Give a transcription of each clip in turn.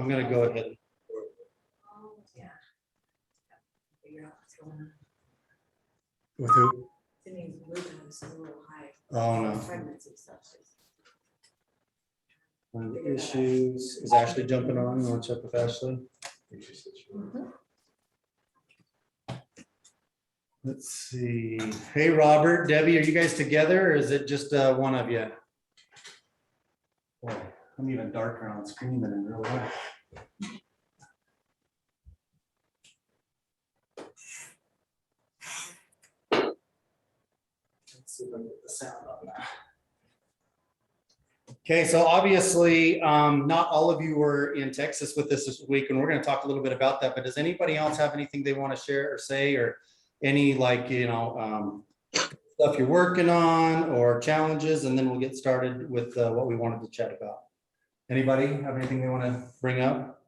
I'm going to go ahead. Yeah. Figure out what's going on. With who? Sydney's moving is a little high. Oh, no. Pregnancy stuff. One of the issues is Ashley jumping on. You want to check with Ashley? Let's see. Hey, Robert, Debbie, are you guys together or is it just one of you? Boy, I'm even darker on screen than in real life. Let's see if I can get the sound on that. Okay, so obviously, not all of you were in Texas with us this week, and we're going to talk a little bit about that. But does anybody else have anything they want to share or say, or any stuff you're working on or challenges? And then we'll get started with what we wanted to chat about. Anybody have anything they want to bring up?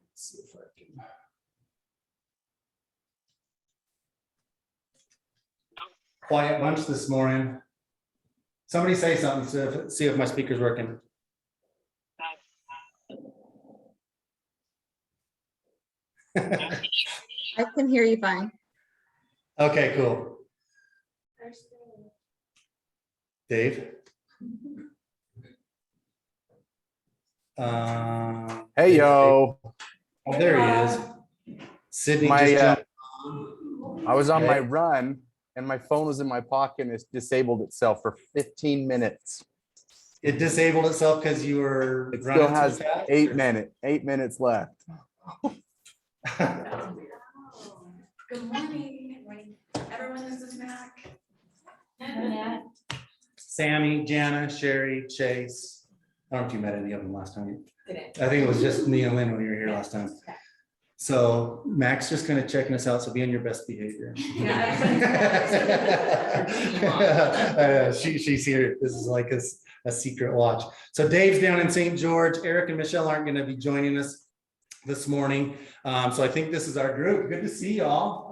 Let's see if I can. Quiet bunch this morning. Somebody say something, see if my speaker's working. I can hear you fine. Okay, cool. Dave? Hey, yo. Oh, there he is. Sydney My, just jumped. I was on my Okay. run and my phone was in my pocket and it's disabled itself for 15 minutes. It disabled itself because you were It running still has too fast? 8 minutes left. Good morning. Everyone, this is Mac. Sammy, Jana, Sherry, Chase. I don't know if you met any of them last time. Today. I think it was just me and Lynn when you were here last time. So Mac's just kind of checking us out, so be on your best behavior. She's here. This is like a secret watch. So Dave's down in St. George. Eric and Michelle aren't going to be joining us this morning. So I think this is our group. Good to see y'all.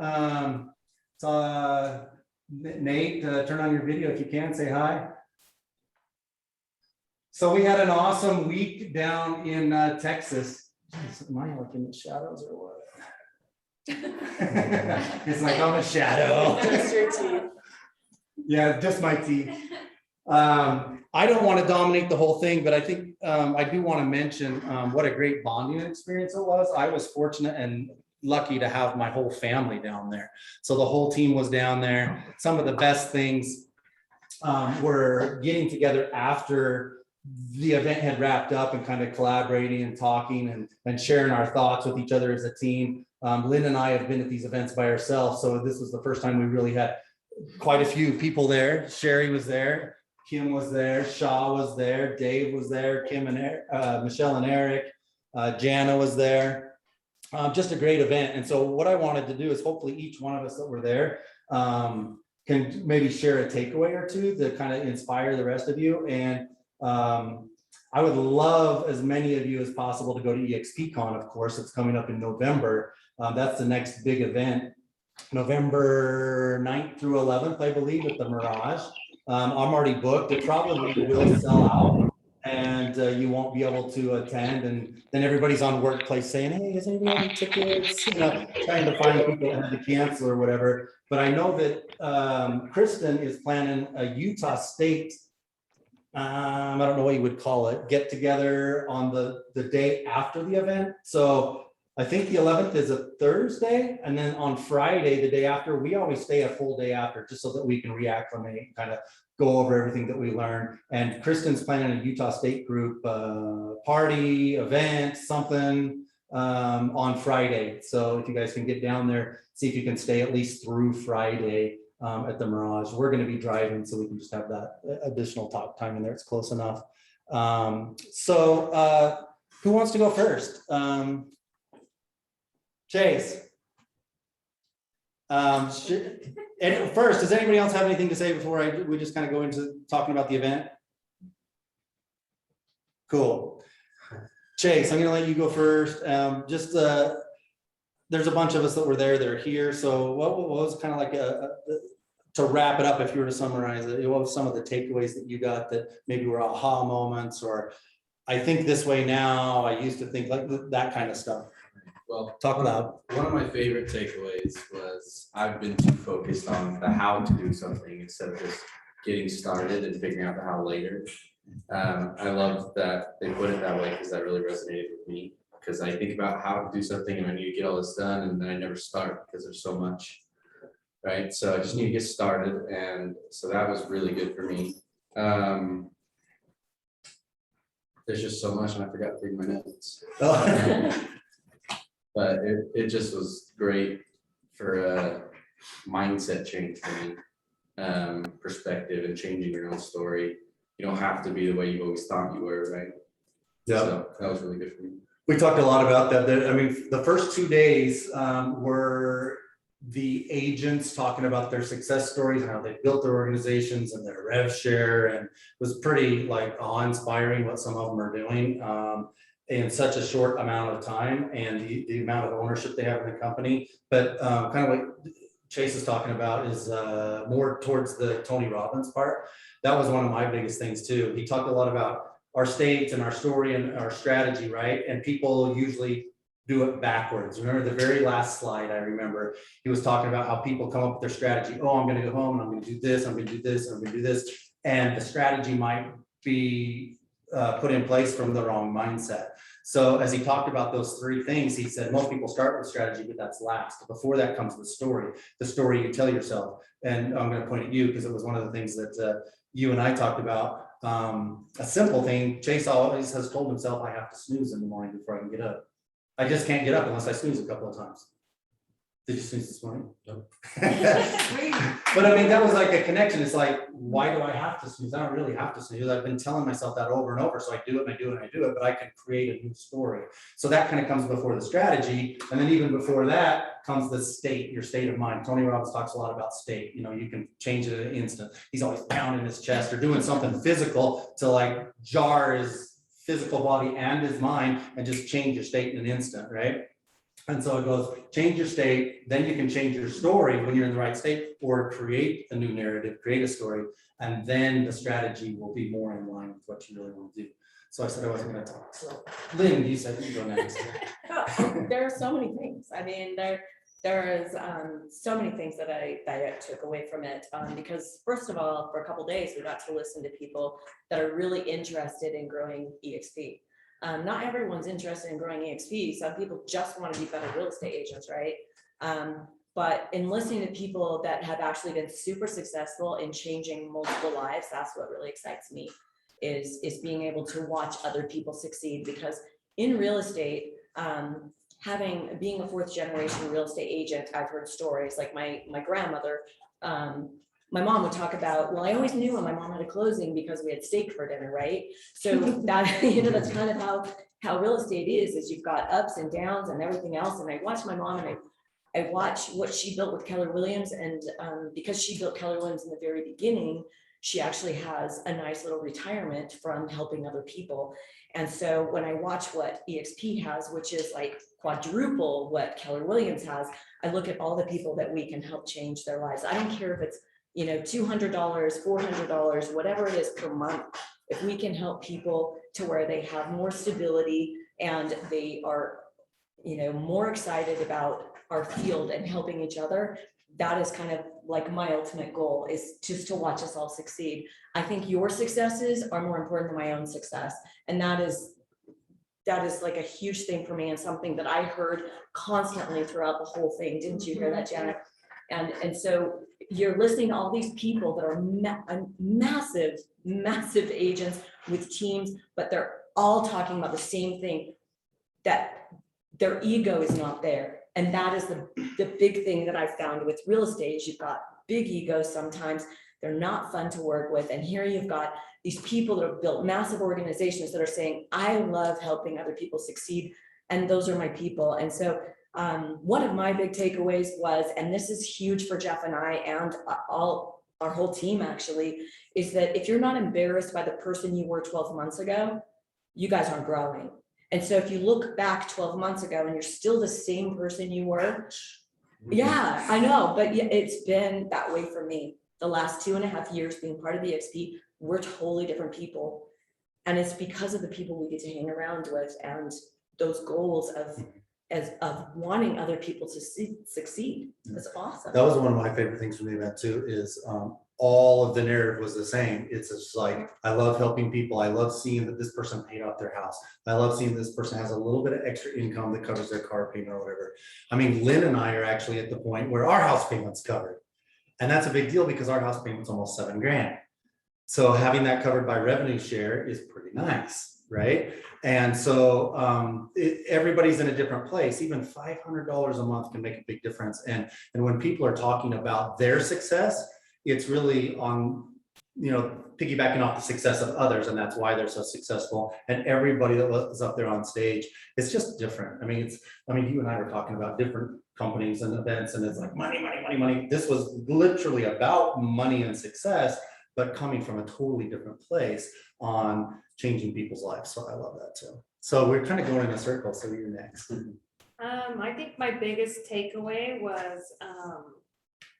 Nate, turn on your video if you can, say hi. So we had an awesome week down in Texas. Am I like in the shadows or what? It's like I'm a shadow. Just your teeth. Yeah, just my teeth. I don't want to dominate the whole thing, but I think I do want to mention what a great bonding experience it was. I was fortunate and lucky to have my whole family down there. So the whole team was down there. Some of the best things were getting together after the event had wrapped up and kind of collaborating and talking and sharing our thoughts with each other as a team. Lynn and I have been at these events by ourselves, so this was the first time we really had quite a few people there. Sherry was there, Kim was there, Shaw was there, Dave was there, Kim and Michelle and Eric, Jana was there. Just a great event. And so what I wanted to do is hopefully each one of us that were there can maybe share a takeaway or two to kind of inspire the rest of you. And I would love as many of you as possible to go to EXPCon, of course. It's coming up in November. That's the next big event, November 9th through 11th, I believe, at the Mirage. I'm already booked. It probably will sell out and you won't be able to attend. And then everybody's on Workplace saying, hey, is anybody having tickets? You know, trying to find people that had to cancel or whatever. But I know that Kristen is planning a Utah State I don't know what you would call it, get together on the day after the event. So I think the 11th is a Thursday, and then on Friday, the day after, we always stay a full day after just so that we can reacclimate, kind of go over everything that we learned. And Kristen's planning a Utah State group party, event, something on Friday. So if you guys can get down there, see if you can stay at least through Friday. At the Mirage. We're going to be driving, so we can just have that additional talk time in there. It's close enough. So who wants to go first? Chase. First, does anybody else have anything to say before we just kind of go into talking about the event? Cool. Chase, I'm going to let you go first. There's a bunch of us that were there that are here. So what was kind of like to wrap it up, if you were to summarize it, what were some of the takeaways that you got that maybe were aha moments, or I think this way now, I used to think like that kind of stuff? Well, Talk one loud. of- One of my favorite takeaways was I've been too focused on the how to do something instead of just getting started and figuring out the how later. I love that they put it that way because that really resonated with me. Because I think about how to do something and I need to get all this done and then I never start because there's so much. Right, so I just need to get started, and so that was really good for me. There's just so much and I forgot to read my notes. But it just was great for a mindset change for me, perspective and changing your own story. You don't have to be the way you always thought you were, right? Yeah. So that was really good for me. We talked a lot about that. I mean, the first 2 days were the agents talking about their success stories and how they built their organizations and their rev share, and it was pretty like awe-inspiring what some of them are doing in such a short amount of time, and the amount of ownership they have in the company. But kind of what Chase is talking about is more towards the Tony Robbins part. That was one of my biggest things too. He talked a lot about our state and our story and our strategy, right? And people usually do it backwards. Remember the very last slide, I remember he was talking about how people come up with their strategy. Oh, I'm going to go home and I'm going to do this, I'm going to do this, and I'm going to do this. And the strategy might be put in place from the wrong mindset. So as he talked about those 3 things, he said most people start with strategy, but that's last. Before that comes the story you tell yourself. And I'm going to point at you because it was one of the things that you and I talked about. A simple thing, Chase always has told himself, I have to snooze in the morning before I can get up. I just can't get up unless I snooze a couple of times. Did you snooze this morning? No. But I mean, that was like a connection. It's like, why do I have to snooze? I don't really have to snooze. I've been telling myself that over and over. So I do it and I do it and I do it, but I can create a new story. So that kind of comes before the strategy. And then even before that comes the state, your state of mind. Tony Robbins talks a lot about state. You know, you can change it in an instant. He's always pounding his chest or doing something physical to like jar his physical body and his mind and just change your state in an instant, right? And so it goes, change your state, then you can change your story when you're in the right state, or create a new narrative, create a story, and then the strategy will be more in line with what you really want to do. So I said I wasn't going to talk. So Lynn, you said you go next. There are so many things. I mean, there is so many things that I took away from it, because first of all, for a couple of days, we got to listen to people that are really interested in growing EXP. Not everyone's interested in growing EXP. Some people just want to be better real estate agents, right? But in listening to people that have actually been super successful in changing multiple lives, that's what really excites me, is being able to watch other people succeed. Because in real estate, being a 4th generation real estate agent, I've heard stories like my grandmother. My mom would talk about, well, I always knew when my mom had a closing because we had steak for dinner, right? So that, that's kind of how real estate is you've got ups and downs and everything else. And I watch my mom and I watch what she built with Keller Williams. And because she built Keller Williams in the very beginning, she actually has a nice little retirement from helping other people. And so when I watch what EXP has, which is like quadruple what Keller Williams has, I look at all the people that we can help change their lives. I don't care if it's, $200, $400, whatever it is per month. If we can help people to where they have more stability and they are, more excited about our field and helping each other, that is kind of like my ultimate goal, is just to watch us all succeed. I think your successes are more important than my own success. And that is like a huge thing for me, and something that I heard constantly throughout the whole thing. Didn't you hear that, Janet? And so you're listening to all these people that are massive agents with teams, but they're all talking about the same thing, that their ego is not there. And that is the big thing that I found with real estate, is you've got big egos sometimes. They're not fun to work with. And here you've got these people that have built massive organizations that are saying, I love helping other people succeed. And those are my people. And so one of my big takeaways was, and this is huge for Jeff and I and our whole team actually, is that if you're not embarrassed by the person you were 12 months ago, you guys aren't growing. And so if you look back 12 months ago and you're still the same person you were, yeah, I know, but it's been that way for me. the last 2.5 years being part of the EXP, we're totally different people. And it's because of the people we get to hang around with and those goals of wanting other people to succeed. It's awesome. That was one of my favorite things from the event too, is all of the narrative was the same. It's just like, I love helping people. I love seeing that this person paid off their house. I love seeing this person has a little bit of extra income that covers their car payment or whatever. I mean, Lynn and I are actually at the point where our house payment's covered. And that's a big deal because our house payment's almost $7,000. So having that covered by revenue share is pretty nice, right? And so everybody's in a different place. Even $500 a month can make a big difference. And when people are talking about their success, it's really on, piggybacking off the success of others, and that's why they're so successful. And everybody that was up there on stage, it's just different. I mean, you and I were talking about different companies and events, and it's like money, money, money, money. This was literally about money and success, but coming from a totally different place on changing people's lives. So I love that too. So we're kind of going in a circle. So you're next. I think my biggest takeaway was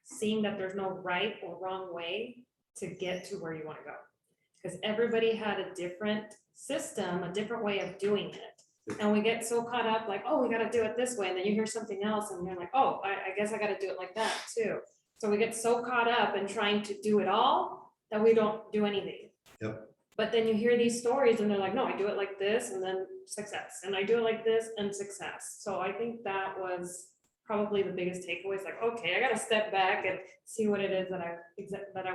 seeing that there's no right or wrong way to get to where you want to go. Because everybody had a different system, a different way of doing it. And we get so caught up like, oh, we got to do it this way. And then you hear something else and you're like, oh, I guess I got to do it like that too. So we get so caught up in trying to do it all that we don't do anything. Yep. But then you hear these stories and they're like, no, I do it like this and then success. And I do it like this and success. So I think that was probably the biggest takeaway. Is like, okay, I got to step back and see what it is that I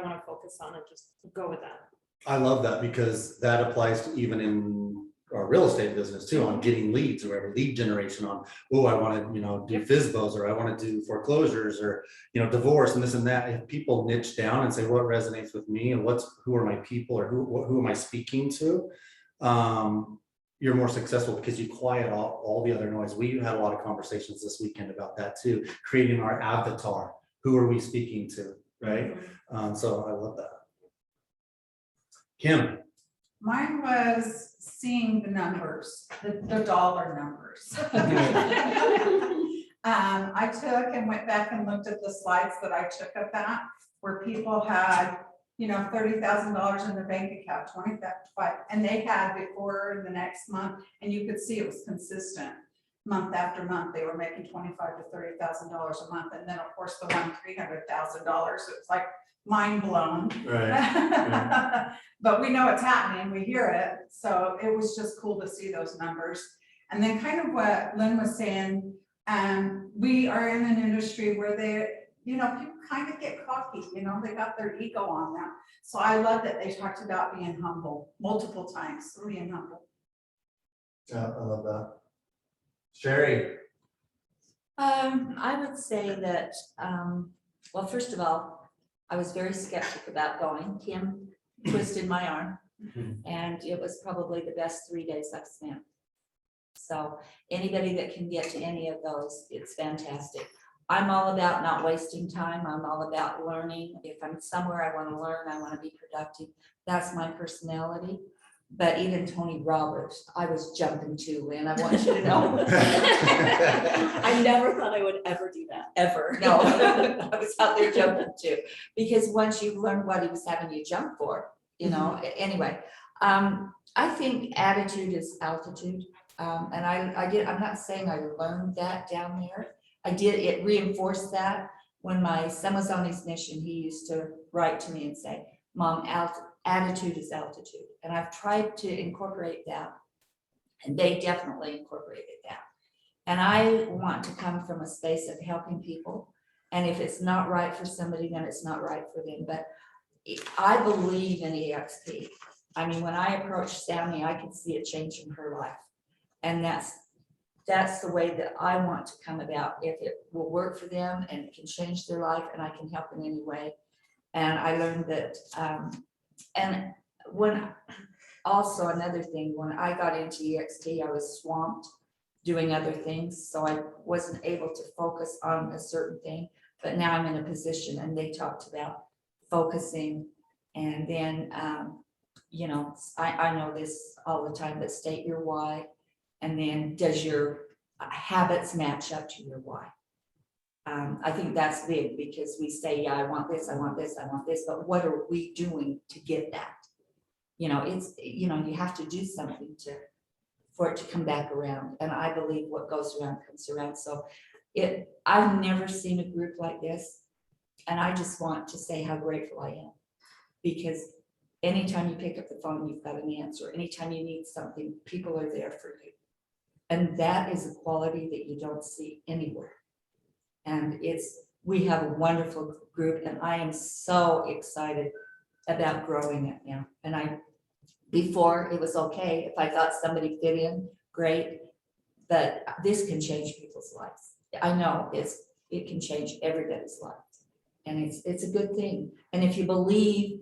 want to focus on and just go with that. I love that because that applies to even in our real estate business too, on getting leads or whatever, lead generation on, oh, I want to, do FSBOs, or I want to do foreclosures, or, divorce and this and that. If people niche down and say what resonates with me and who are my people, or who am I speaking to, you're more successful because you quiet all the other noise. We had a lot of conversations this weekend about that too, creating our avatar. Who are we speaking to, right? So I love that. Kim. Mine was seeing the numbers, the dollar numbers. I took and went back and looked at the slides that I took of that, where people had, $30,000 in their bank account, 25, and they had before the next month, and you could see it was consistent. Month after month, they were making $25,000 to $30,000 a month, and then of course the one $300,000. It was like mind blown. Right. But we know it's happening, we hear it. So it was just cool to see those numbers. And then kind of what Lynn was saying, we are in an industry where people kind of get cocky, they got their ego on them. So I love that they talked about being humble multiple times, being humble. Yeah, I love that. Sherry. I would say that, well, first of all, I was very skeptical about going. Kim twisted my arm, and it was probably the best 3 days I've spent. So anybody that can get to any of those, it's fantastic. I'm all about not wasting time. I'm all about learning. If I'm somewhere I want to learn, I want to be productive. That's my personality. But even Tony Roberts, I was jumping to, and I want you to know. I never thought I would ever do that, ever. No, I was out there jumping too, because once you learn what he was having you jump for, anyway, I think attitude is altitude. And I'm not saying I learned that down there. It reinforced that when my son was on his mission. He used to write to me and say, Mom, attitude is altitude. And I've tried to incorporate that, and they definitely incorporated that. And I want to come from a space of helping people. And if it's not right for somebody, then it's not right for them. But I believe in EXP. I mean, when I approached Sammy, I could see a change in her life. And that's the way that I want to come about. If it will work for them and it can change their life and I can help in any way. And I learned that, and also another thing, when I got into EXP, I was swamped doing other things. So I wasn't able to focus on a certain thing, but now I'm in a position, and they talked about focusing. And then, I know this all the time, but state your why. And then does your habits match up to your why? I think that's big because we say, yeah, I want this, I want this, I want this, but what are we doing to get that? You know, it's, you know, you have to do something for it to come back around. And I believe what goes around comes around. So I've never seen a group like this. And I just want to say how grateful I am. Because anytime you pick up the phone, you've got an answer. Anytime you need something, people are there for you. And that is a quality that you don't see anywhere. And we have a wonderful group, and I am so excited about growing it now. And before it was okay, if I thought somebody fit in, great, but this can change people's lives. I know it can change everybody's lives. And it's a good thing. And if you believe,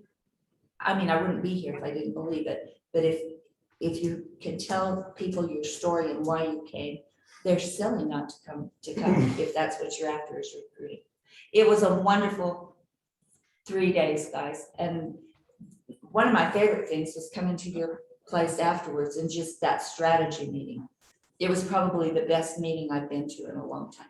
I mean, I wouldn't be here if I didn't believe it, but if you can tell people your story and why you came, they're silly not to come if that's what you're after is recruiting. It was a wonderful 3 days, guys. And one of my favorite things was coming to your place afterwards and just that strategy meeting. It was probably the best meeting I've been to in a long time.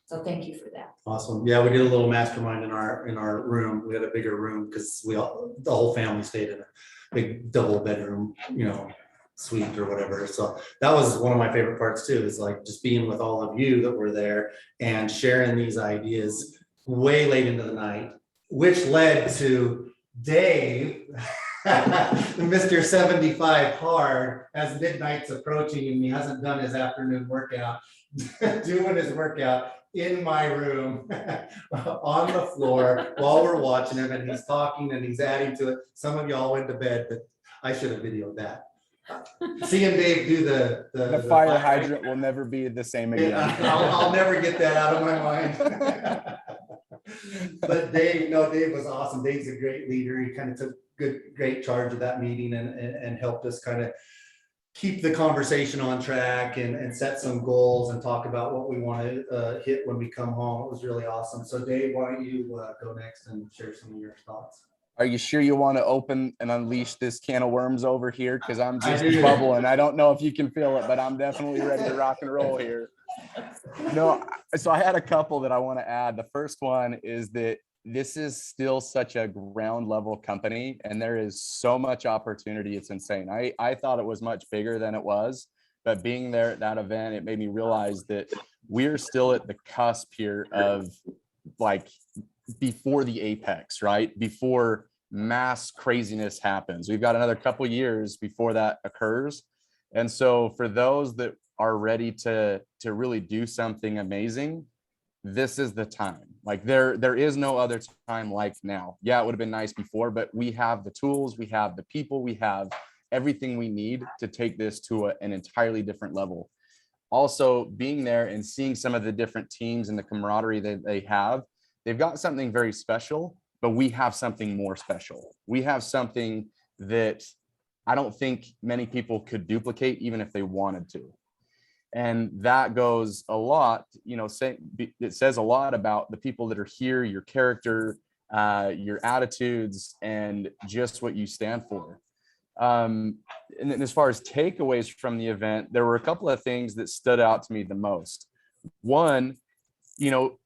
So thank you for that. Awesome. Yeah, we did a little mastermind in our room. We had a bigger room because the whole family stayed in a big double bedroom, you know, suite or whatever. So that was one of my favorite parts too, is like just being with all of you that were there and sharing these ideas way late into the night, which led to Dave, Mr. 75 hard, as midnight's approaching and he hasn't done his afternoon workout, doing his workout in my room on the floor while we're watching him, and he's talking and he's adding to it. Some of y'all went to bed, but I should have videoed that. Seeing Dave do The fire hydrant will never be the same again. I'll never get that out of my mind. But Dave was awesome. Dave's a great leader. He kind of took great charge of that meeting and helped us kind of keep the conversation on track and set some goals and talk about what we want to hit when we come home. It was really awesome. So Dave, why don't you go next and share some of your thoughts? Are you sure you want to open and unleash this can of worms over here? Because I'm just I do. bubbling. I don't know if you can feel it, but I'm definitely ready to rock and roll here. No, so I had a couple that I want to add. The first one is that this is still such a ground level company and there is so much opportunity. It's insane. I thought it was much bigger than it was, but being there at that event, it made me realize that we're still at the cusp here of like before the apex, right? Before mass craziness happens. We've got another couple years before that occurs. And so for those that are ready to really do something amazing, this is the time. Like there is no other time like now. Yeah, it would have been nice before, but we have the tools, we have the people, we have everything we need to take this to an entirely different level. Also being there and seeing some of the different teams and the camaraderie that they have, they've got something very special, but we have something more special. We have something that I don't think many people could duplicate even if they wanted to. And that goes a lot, you know, it says a lot about the people that are here, your character, your attitudes, and just what you stand for. And then as far as takeaways from the event, there were a couple of things that stood out to me the most. One, you know,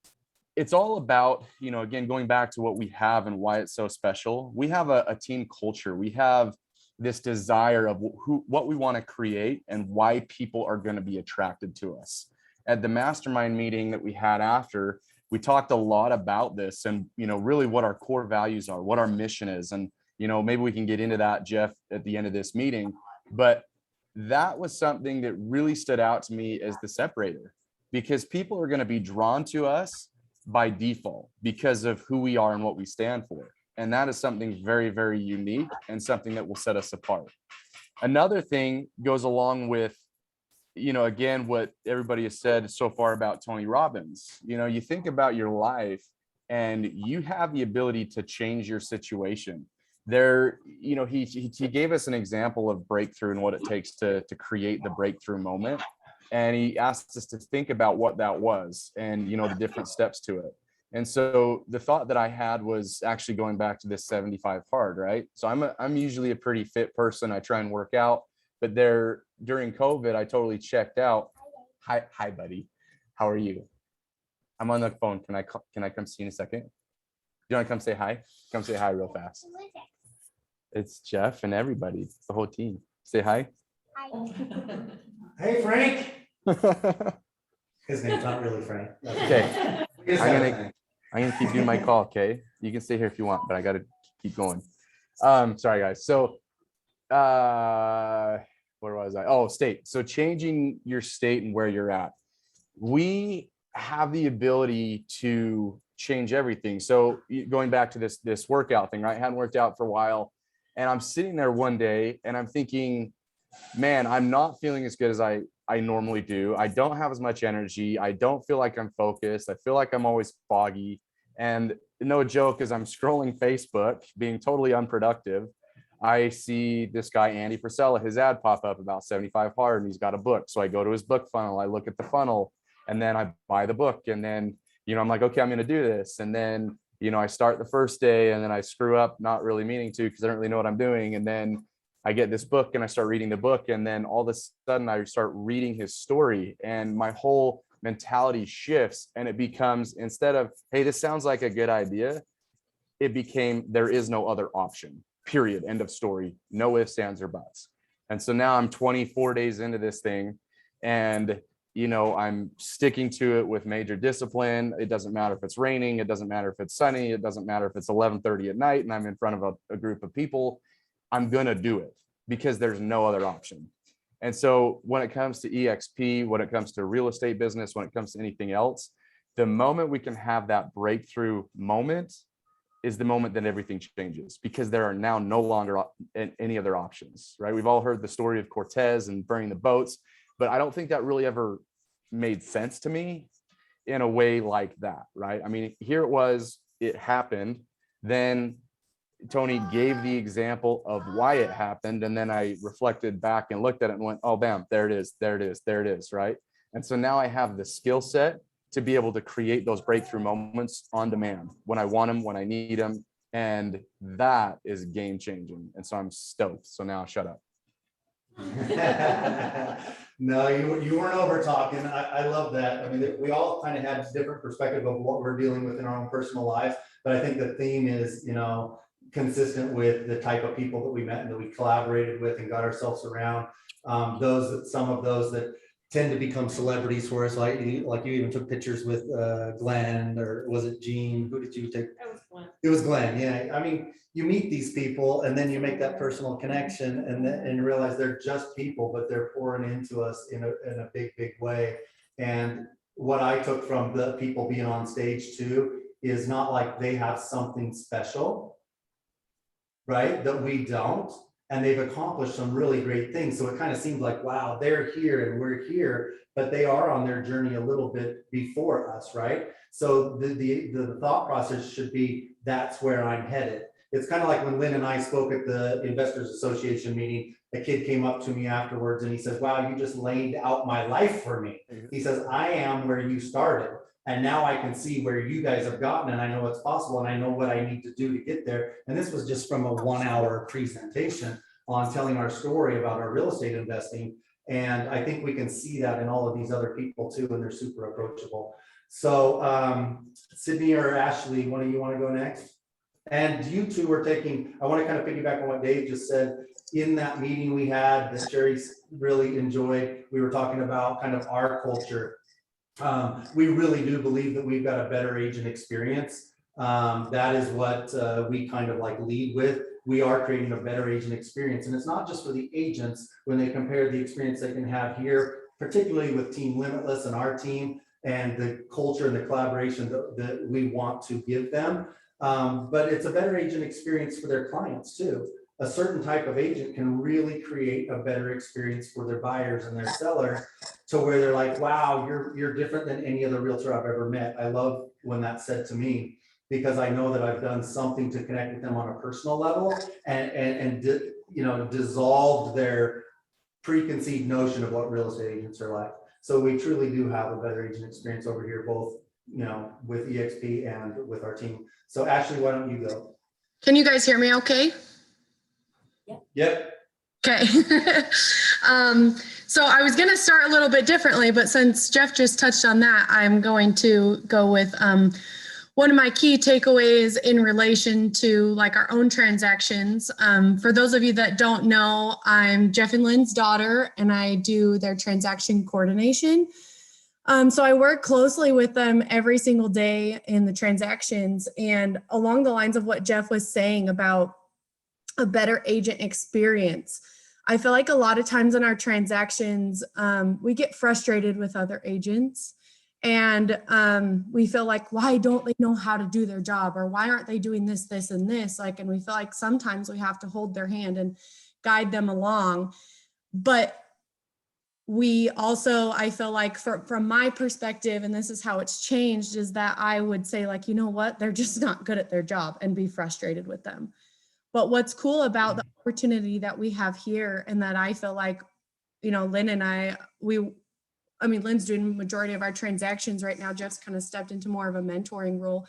it's all about, you know, again, going back to what we have and why it's so special. We have a team culture. We have this desire of what we want to create and why people are going to be attracted to us. At the mastermind meeting that we had after, we talked a lot about this and, you know, really what our core values are, what our mission is. And, you know, maybe we can get into that, Jeff, at the end of this meeting. But that was something that really stood out to me as the separator, because people are going to be drawn to us by default because of who we are and what we stand for. And that is something very, very unique and something that will set us apart. Another thing goes along with, you know, again, what everybody has said so far about Tony Robbins. You know, you think about your life and you have the ability to change your situation. There, you know, he gave us an example of breakthrough and what it takes to create the breakthrough moment. And he asked us to think about what that was and, you know, the different steps to it. And so the thought that I had was actually going back to this 75 hard, right? So I'm usually a pretty fit person. I try and work out, but during COVID, I totally checked out. Hi, buddy. How are you? I'm on the phone. Can I come see you in a second? Do you want to come say hi? Come say hi real fast. It's Jeff and everybody, the whole team. Say hi. Hey, Frank. His name's not really Frank. Okay. I'm gonna keep doing my call, okay? You can stay here if you want, but I gotta keep going. Sorry, guys. So where was I? Oh, state. So changing your state and where you're at. We have the ability to change everything. So going back to this workout thing, right? I hadn't worked out for a while. And I'm sitting there one day and I'm thinking, man, I'm not feeling as good as I normally do. I don't have as much energy. I don't feel like I'm focused. I feel like I'm always foggy. And no joke, as I'm scrolling Facebook, being totally unproductive, I see this guy, Andy Frisella, his ad pop up about 75 hard, and he's got a book. So I go to his book funnel, I look at the funnel, and then I buy the book. And then, I'm like, okay, I'm going to do this. And then, I start the first day and then I screw up, not really meaning to, because I don't really know what I'm doing. And then I get this book and I start reading the book. And then all of a sudden I start reading his story and my whole mentality shifts. And it becomes, instead of, hey, this sounds like a good idea, it became, there is no other option, period, end of story, no ifs, ands, or buts. And so now I'm 24 days into this thing and I'm sticking to it with major discipline. It doesn't matter if it's raining. It doesn't matter if it's sunny. It doesn't matter if it's 11:30 at night and I'm in front of a group of people. I'm going to do it because there's no other option. And so when it comes to EXP, when it comes to real estate business, when it comes to anything else, the moment we can have that breakthrough moment is the moment that everything changes, because there are now no longer any other options, right? We've all heard the story of Cortez and burning the boats, but I don't think that really ever made sense to me in a way like that, right? I mean, here it was, it happened. Then Tony gave the example of why it happened. And then I reflected back and looked at it and went, oh, bam, there it is, there it is, there it is, right? And so now I have the skill set to be able to create those breakthrough moments on demand when I want them, when I need them. And that is game changing. And so I'm stoked. So now shut up. No, you weren't over talking. I love that. I mean, we all kind of had different perspective of what we're dealing with in our own personal lives, but I think the theme is, consistent with the type of people that we met and that we collaborated with and got ourselves around. Some of those that tend to become celebrities for us, like you even took pictures with Glenn, or was it Gene? Who did you take? That was one. It was Glenn, yeah. I mean, you meet these people and then you make that personal connection and you realize they're just people, but they're pouring into us in a big, big way. And what I took from the people being on stage too is not like they have something special, right, that we don't, and they've accomplished some really great things. So it kind of seems like, wow, they're here and we're here, but they are on their journey a little bit before us, right? So the thought process should be, that's where I'm headed. It's kind of like when Lynn and I spoke at the Investors Association meeting, a kid came up to me afterwards and he says, wow, you just laid out my life for me. He says, I am where you started. And now I can see where you guys have gotten, and I know it's possible, and I know what I need to do to get there. And this was just from a 1-hour presentation on telling our story about our real estate investing. And I think we can see that in all of these other people too, and they're super approachable. So Sydney or Ashley, one of you want to go next? And you two were taking, I want to kind of piggyback on what Dave just said. In that meeting we had that Sherry really enjoyed, we were talking about kind of our culture. We really do believe that we've got a better agent experience. That is what we kind of like lead with. We are creating a better agent experience. And it's not just for the agents when they compare the experience they can have here, particularly with Team Limitless and our team and the culture and the collaboration that we want to give them. But it's a better agent experience for their clients too. A certain type of agent can really create a better experience for their buyers and their sellers, to where they're like, wow, you're different than any other realtor I've ever met. I love when that's said to me, because I know that I've done something to connect with them on a personal level and dissolved their preconceived notion of what real estate agents are like. So we truly do have a better agent experience over here, both with EXP and with our team. So Ashley, why don't you go? Can you guys hear me okay? Yep. Okay. So I was going to start a little bit differently, but since Jeff just touched on that, I'm going to go with one of my key takeaways in relation to like our own transactions. For those of you that don't know, I'm Jeff and Lynn's daughter, and I do their transaction coordination. So I work closely with them every single day in the transactions, and along the lines of what Jeff was saying about a better agent experience. I feel like a lot of times in our transactions, we get frustrated with other agents, and we feel like, why don't they know how to do their job? Or why aren't they doing this, this, and this? Like, and we feel like sometimes we have to hold their hand and guide them along. But we also, I feel like from my perspective, and this is how it's changed, is that I would say like, you know what, they're just not good at their job, and be frustrated with them. But what's cool about the opportunity that we have here, and that I feel like, you know, Lynn and I mean, Lynn's doing the majority of our transactions right now. Jeff's kind of stepped into more of a mentoring role.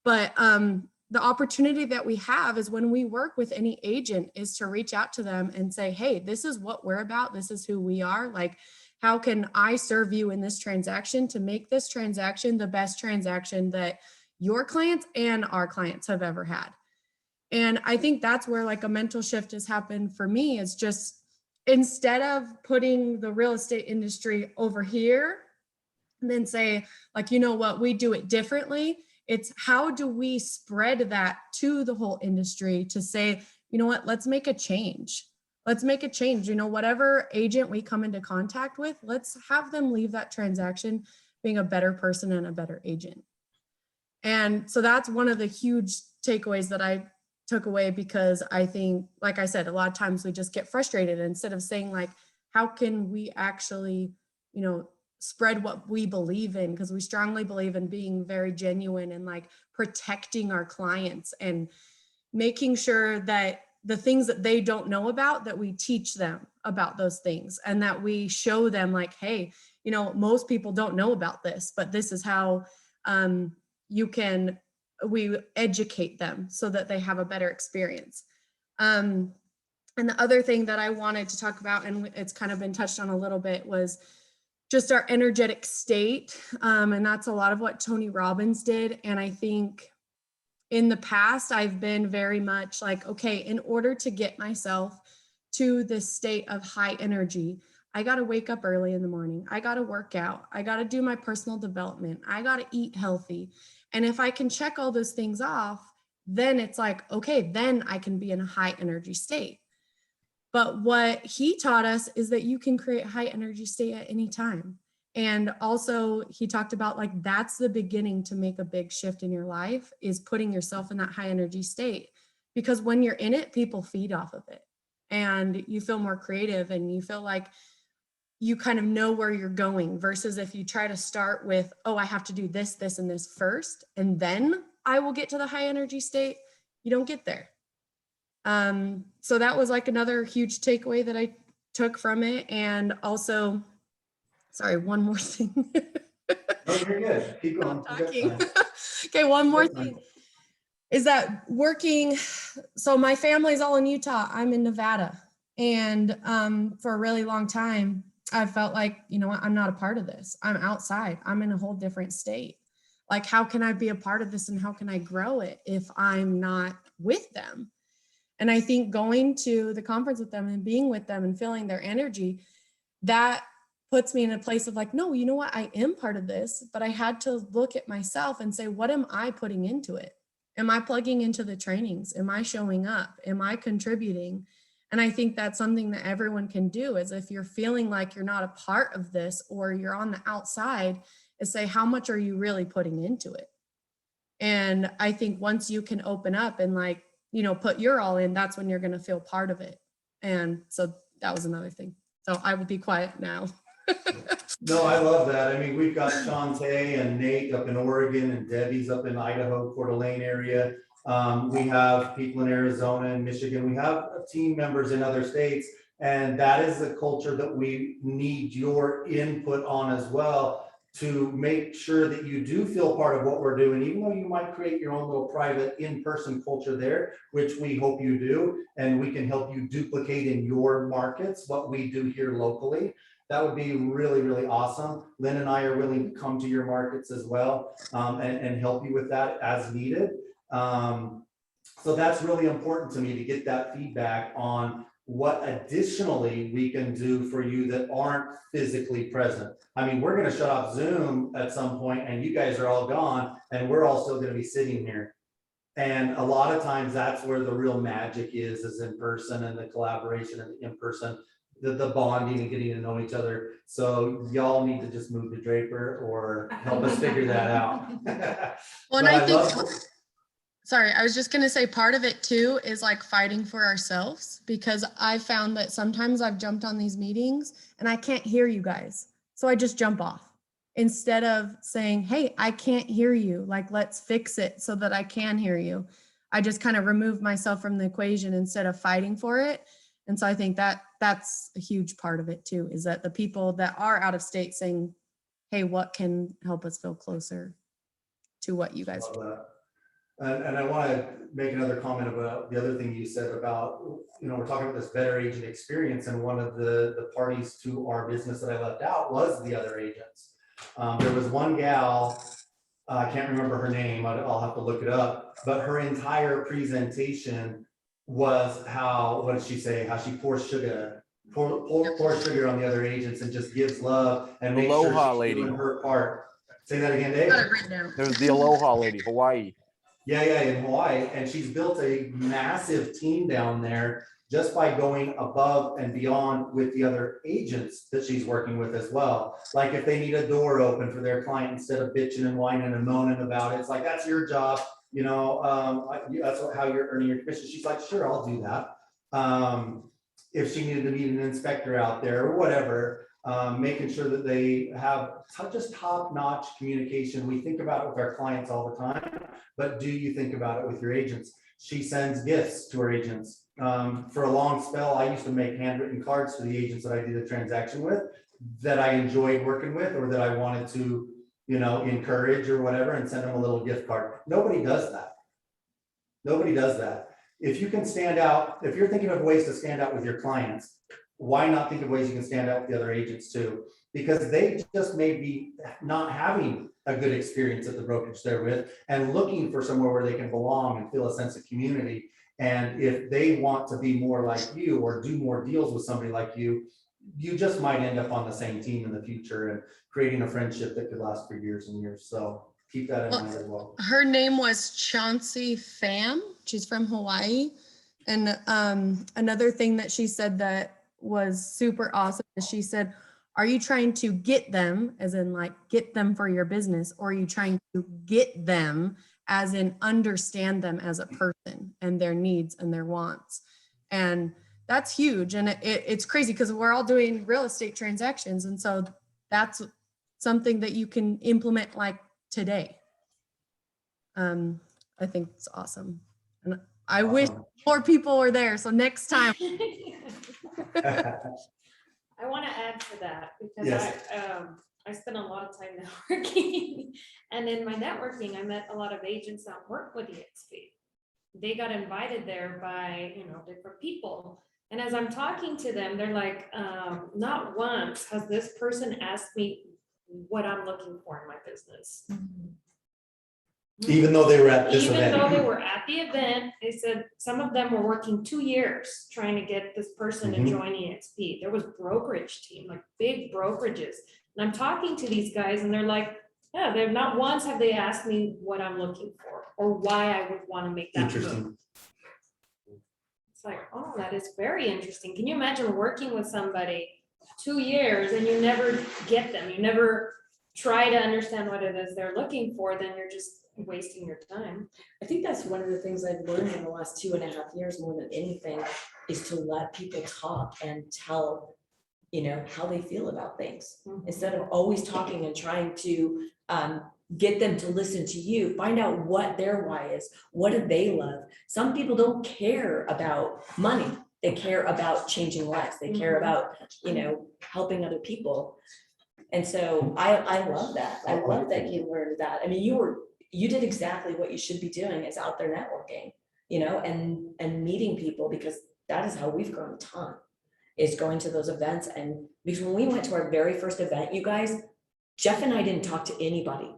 But the opportunity that we have is when we work with any agent is to reach out to them and say, hey, this is what we're about. This is who we are. Like, how can I serve you in this transaction to make this transaction the best transaction that your clients and our clients have ever had? And I think that's where like a mental shift has happened for me, is just instead of putting the real estate industry over here and then say like, you know what, we do it differently. It's how do we spread that to the whole industry to say, you know what, let's make a change. Let's make a change. You know, whatever agent we come into contact with, let's have them leave that transaction being a better person and a better agent. And so that's one of the huge takeaways that I took away, because I think, like I said, a lot of times we just get frustrated, instead of saying like, how can we actually, you know, spread what we believe in, because we strongly believe in being very genuine and like protecting our clients and making sure that the things that they don't know about, that we teach them about those things, and that we show them like, hey, you know, most people don't know about this, but this is how we educate them so that they have a better experience. And the other thing that I wanted to talk about, and it's kind of been touched on a little bit, was just our energetic state. And that's a lot of what Tony Robbins did. And I think in the past, I've been very much like, okay, in order to get myself to this state of high energy, I got to wake up early in the morning. I got to work out. I got to do my personal development. I got to eat healthy. And if I can check all those things off, then it's like, okay, then I can be in a high energy state. But what he taught us is that you can create a high energy state at any time. And also he talked about like, that's the beginning to make a big shift in your life, is putting yourself in that high energy state. Because when you're in it, people feed off of it, and you feel more creative, and you feel like you kind of know where you're going, versus if you try to start with, oh, I have to do this, this, and this first, and then I will get to the high energy state, you don't get there. So that was like another huge takeaway that I took from it. And also, sorry, one more thing. Oh, you're good. Keep going. I'm talking. Okay, one more thing is that working, so my family's all in Utah, I'm in Nevada. And for a really long time, I felt like, you know what, I'm not a part of this. I'm outside. I'm in a whole different state. Like, how can I be a part of this, and how can I grow it if I'm not with them? And I think going to the conference with them and being with them and feeling their energy, that puts me in a place of like, no, you know what, I am part of this, but I had to look at myself and say, what am I putting into it? Am I plugging into the trainings? Am I showing up? Am I contributing? And I think that's something that everyone can do, is if you're feeling like you're not a part of this, or you're on the outside, is say, how much are you really putting into it? And I think once you can open up and like, you know, put your all in, that's when you're going to feel part of it. And so that was another thing. So I will be quiet now. No, I love that. I mean, we've got Shantae and Nate up in Oregon, and Debbie's up in Idaho, Coeur d'Alene area. We have people in Arizona and Michigan. We have team members in other states, and that is the culture that we need your input on as well. to make sure that you do feel part of what we're doing, even though you might create your own little private in-person culture there, which we hope you do, and we can help you duplicate in your markets what we do here locally. That would be really, really awesome. Lynn and I are willing to come to your markets as well, and help you with that as needed. So that's really important to me, to get that feedback on what additionally we can do for you that aren't physically present. I mean, we're gonna shut off Zoom at some point and you guys are all gone and we're all still gonna be sitting here. And a lot of times that's where the real magic is in person, and the collaboration and the in person, the bonding and getting to know each other. So y'all need to just move to Draper or help us figure that out. Well, and But I think, love- sorry, I was just gonna say part of it too is like fighting for ourselves, because I found that sometimes I've jumped on these meetings and I can't hear you guys. So I just jump off instead of saying, hey, I can't hear you. Like, let's fix it so that I can hear you. I just kind of remove myself from the equation instead of fighting for it. And so I think that that's a huge part of it too, is that the people that are out of state saying, hey, what can help us feel closer to what you guys Love that. And I want to make another comment about the other thing you said about, we're talking about this better agent experience, and one of the parties to our business that I left out was the other agents. There was one gal, I can't remember her name, I'll have to look it up, but her entire presentation was what did she say? How she pours sugar on the other agents and just gives love and makes sure Aloha she's lady. doing her part. Say that again, Dave. got it written down. There's the Aloha lady, Hawaii. Yeah, in Hawaii, and she's built a massive team down there just by going above and beyond with the other agents that she's working with as well. Like if they need a door open for their client, instead of bitching and whining and moaning about it, it's like, that's your job, that's how you're earning your commission. She's like, sure, I'll do that. If she needed to meet an inspector out there or whatever, making sure that they have just top-notch communication. We think about it with our clients all the time, but do you think about it with your agents? She sends gifts to her agents. For a long spell, I used to make handwritten cards to the agents that I did a transaction with, that I enjoyed working with, or that I wanted to, encourage or whatever, and send them a little gift card. Nobody does that. Nobody does that. If you can stand out, if you're thinking of ways to stand out with your clients, why not think of ways you can stand out with the other agents too? Because they just may be not having a good experience at the brokerage they're with and looking for somewhere where they can belong and feel a sense of community. And if they want to be more like you or do more deals with somebody like you, you just might end up on the same team in the future and creating a friendship that could last for years and years. So keep that in mind as well. Her name was Chauncey Pham. She's from Hawaii. And another thing that she said that was super awesome is she said, are you trying to get them, as in like get them for your business, or are you trying to get them as in understand them as a person and their needs and their wants? And that's huge. And it's crazy because we're all doing real estate transactions. And so that's something that you can implement like today. I think it's awesome. And I wish more people were there. So next time. I want to add to that because Yes. I spent a lot of time networking, and in my networking, I met a lot of agents that work with EXP. They got invited there by, different people. And as I'm talking to them, they're like, not once has this person asked me what I'm looking for in my business. Even though they were at this Even event. though they were at the event, they said some of them were working 2 years trying to get this person to Mhm. join EXP. There was brokerage team, like big brokerages. And I'm talking to these guys and they're like, yeah, they're not once have they asked me what I'm looking for or why I would want to make that move. Interesting. It's like, oh, that is very interesting. Can you imagine working with somebody 2 years and you never get them? You never try to understand what it is they're looking for, then you're just wasting your time. I think that's one of the things I've learned in the last 2.5 years more than anything is to let people talk and tell, how they feel about things. Instead of always talking and trying to get them to listen to you, find out what their why is, what do they love. Some people don't care about money. They care about changing lives. They care about, helping other people. And so I love that. I love that you learned that. I mean, you did exactly what you should be doing, is out there networking, and meeting people, because that is how we've grown a ton, is going to those events. And because when we went to our very first event, you guys, Jeff and I didn't talk to anybody.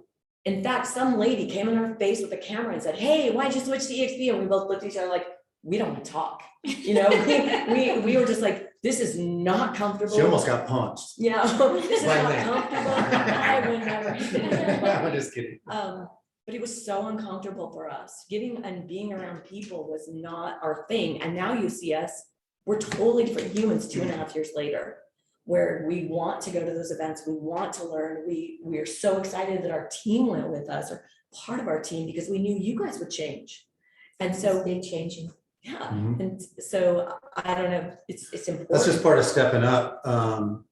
In fact, some lady came in our face with a camera and said, "Hey, why'd you switch to EXP?" And we both looked at each other like, we don't want to talk. We were just like, this is not comfortable. She almost got punched. Yeah, this is By not me. comfortable. I would never. I'm just kidding. But it was so uncomfortable for us. Getting and being around people was not our thing. And now you see us, we're totally different humans 2.5 years later, where we want to go to those events. We want to learn. We are so excited that our team went with us, or part of our team, because we knew you guys would change. And so Big changing. yeah, Mhm. and so I don't know, it's important. That's just part of stepping up.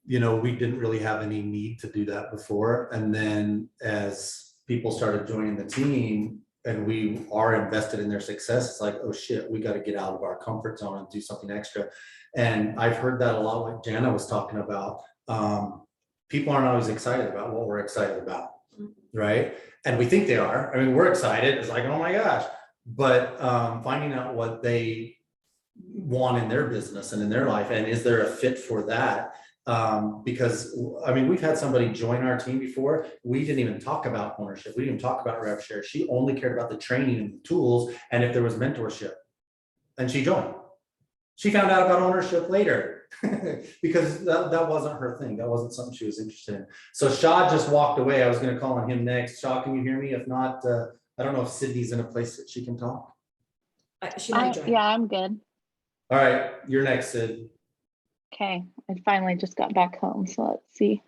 We didn't really have any need to do that before. And then as people started joining the team and we are invested in their success, it's like, oh shit, we got to get out of our comfort zone and do something extra. And I've heard that a lot, like Jana was talking about. People aren't always excited about what we're excited about, right? And we think they are. I mean, we're excited. It's like, oh my gosh. But finding out what they want in their business and in their life, and is there a fit for that? Because I mean, we've had somebody join our team before. We didn't even talk about ownership. We didn't even talk about rev share. She only cared about the training and the tools, and if there was mentorship. And she joined. She found out about ownership later because that wasn't her thing. That wasn't something she was interested in. So Shad just walked away. I was going to call on him next. Shad, can you hear me? If not, I don't know if Sydney's in a place that she can talk. She might join. Yeah, I'm good. All right, you're next, Sid. Okay, I finally just got back home, so let's see.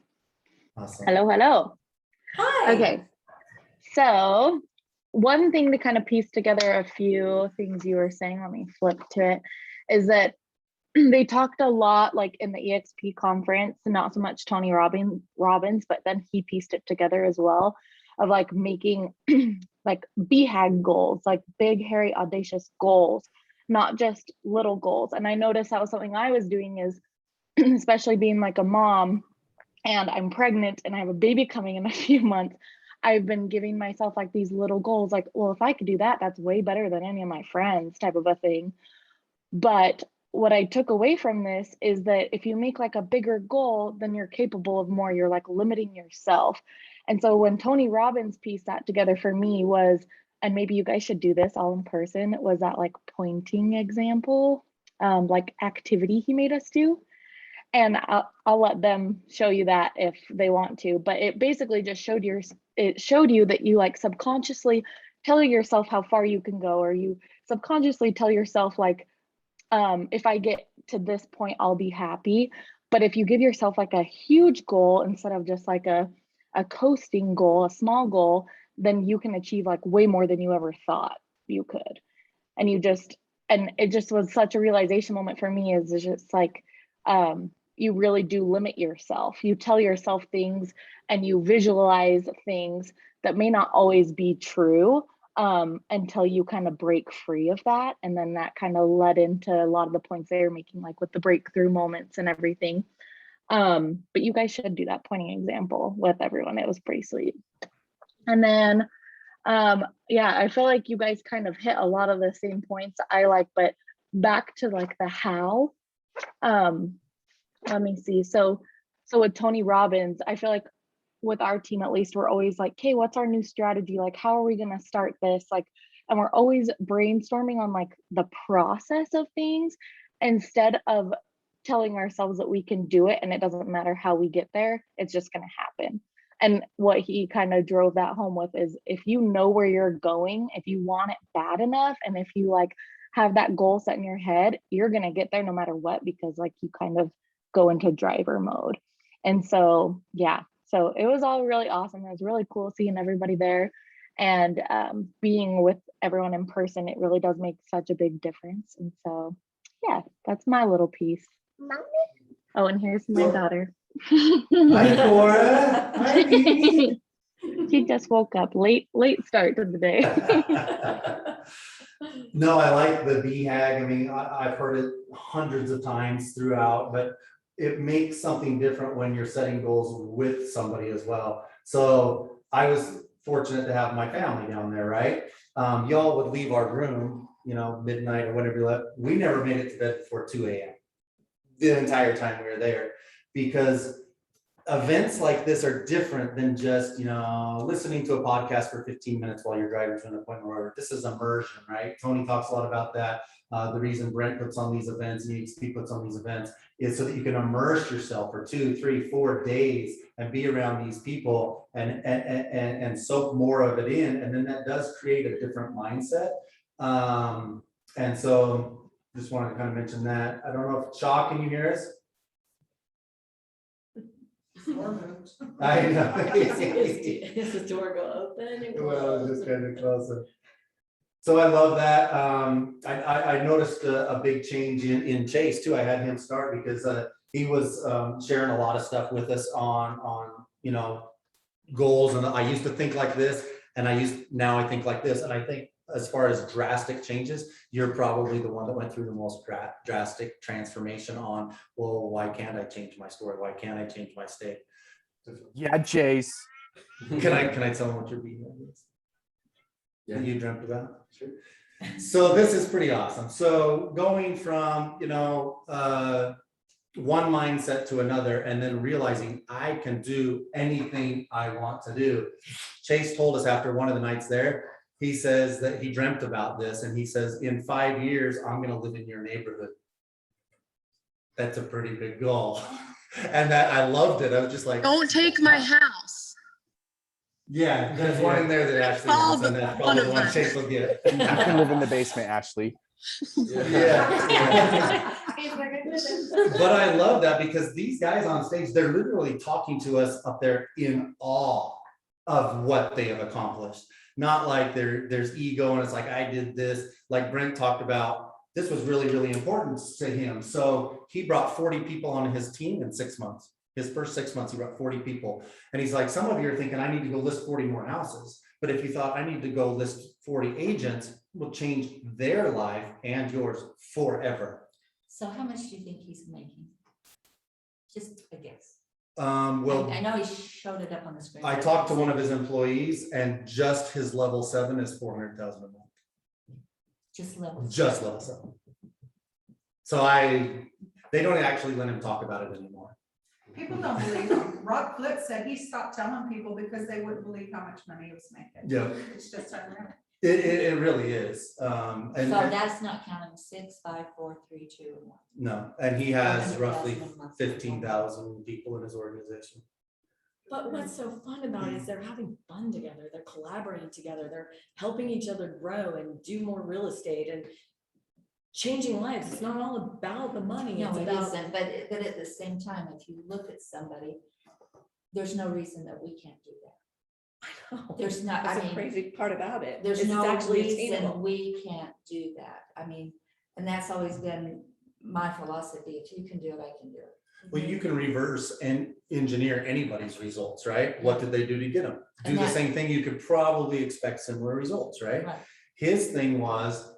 Awesome. Hello. Hi. Okay, so one thing to kind of piece together a few things you were saying, let me flip to it, is that they talked a lot, like in the EXP conference, not so much Tony Robbins, but then he pieced it together as well, of like making like BHAG goals, like big, hairy, audacious goals, not just little goals. And I noticed that was something I was doing, is especially being like a mom, and I'm pregnant and I have a baby coming in a few months. I've been giving myself like these little goals, like, well, if I could do that, that's way better than any of my friends, type of a thing. But what I took away from this is that if you make like a bigger goal, then you're capable of more. You're like limiting yourself. And so when Tony Robbins pieced that together for me was, and maybe you guys should do this all in person, was that like pointing example, like activity he made us do. And I'll let them show you that if they want to, but it basically just showed you that you like subconsciously tell yourself how far you can go, or you subconsciously tell yourself like, if I get to this point, I'll be happy. But if you give yourself like a huge goal instead of just like a coasting goal, a small goal, then you can achieve like way more than you ever thought you could. And it just was such a realization moment for me, is just like, you really do limit yourself. You tell yourself things and you visualize things that may not always be true, until you kind of break free of that. And then that kind of led into a lot of the points they were making, like with the breakthrough moments and everything. But you guys should do that pointing example with everyone. It was pretty sweet. And then, yeah, I feel like you guys kind of hit a lot of the same points I like, but back to like the how, let me see. So with Tony Robbins, I feel like with our team, at least, we're always like, okay, what's our new strategy? Like, how are we going to start this? Like, and we're always brainstorming on like the process of things instead of telling ourselves that we can do it and it doesn't matter how we get there, it's just going to happen. And what he kind of drove that home with is, if you know where you're going, if you want it bad enough, and if you like have that goal set in your head, you're going to get there no matter what, because like you kind of go into driver mode. And so, yeah, so it was all really awesome. It was really cool seeing everybody there, and being with everyone in person. It really does make such a big difference. And so, yeah, that's my little piece. Oh, and here's my daughter. Hi, Cora. Hi, Dee. She just woke up. Late start to the day. No, I like the BHAG. I mean, I've heard it hundreds of times throughout, but it makes something different when you're setting goals with somebody as well. So I was fortunate to have my family down there, right? Y'all would leave our room, midnight or whenever you left. We never made it to bed before 2 a.m. the entire time we were there, because events like this are different than just, listening to a podcast for 15 minutes while you're driving to an appointment. Or this is immersion, right? Tony talks a lot about that. The reason Brent puts on these events, and EXP puts on these events, is so that you can immerse yourself for 2, 3, 4 days and be around these people and soak more of it in. And then that does create a different mindset. And so just wanted to kind of mention that. I don't know if Shaw, can you hear us? I know. Is the door go open and Well, close? just kind of close it. So I love that. I noticed a big change in Chase too. I had him start because he was sharing a lot of stuff with us on goals. And I used to think like this, and now I think like this. And I think as far as drastic changes, you're probably the one that went through the most drastic transformation on, well, why can't I change my story? Why can't I change my state? Yeah, Chase. Can I tell them what your beat is? Yeah. That you dreamt about? Sure. So this is pretty awesome. So going from, one mindset to another, and then realizing I can do anything I want to do. Chase told us after one of the nights there, he says that he dreamt about this, and he says, in 5 years, I'm going to live in your neighborhood. That's a pretty big goal. And that I loved it. I was just like, Don't take my house. yeah, there's one in there that Ashley wants, and that's probably the one Chase will get. You can live in the basement, Ashley. Yeah. But I love that, because these guys on stage, they're literally talking to us up there in awe of what they have accomplished. Not like there's ego and it's like, I did this. Like Brent talked about, this was really, really important to him. So he brought 40 people on his team in 6 months. His first 6 months, he brought 40 people. And he's like, some of you are thinking, I need to go list 40 more houses. But if you thought, I need to go list 40 agents, will change their life and yours forever. So how much do you think he's making? Just a guess. Well, I know he showed it up on the screen. I talked to one of his employees, and just his level 7 is 400,000 a month. Just level. Just level 7. So they don't actually let him talk about it anymore. People don't believe him. Rob Flip said he stopped telling people because they wouldn't believe how much money he was making. Yeah, It's just unreal. it really is. So And that's not counting 6, 5, 4, 3, 2, and 1. no, and he has 400,000 roughly a month. 15,000 people in his organization. But what's so fun about it is they're having fun together, they're collaborating together, they're helping each other grow and do more real estate and changing lives. It's not all about the money. No, It's it about, isn't, but at the same time, if you look at somebody, there's no reason that we can't do that. I know, There's not, that's I the mean, crazy part about it. there's is it's no actually reason attainable. we can't do that. I mean, and that's always been my philosophy. If you can do it, I can do it. Well, you can reverse and engineer anybody's results, right? What did they do to get them? Do And the that- same thing, you could probably expect similar results, right? Right. His thing was,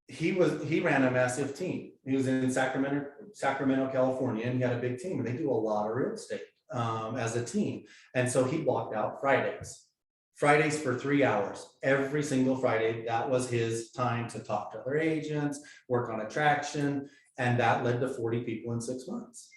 he ran a massive team. He was in Sacramento, California, and he had a big team, and they do a lot of real estate as a team. And so he blocked out Fridays for 3 hours. Every single Friday, that was his time to talk to other agents, work on attraction, and that led to 40 people in 6 months.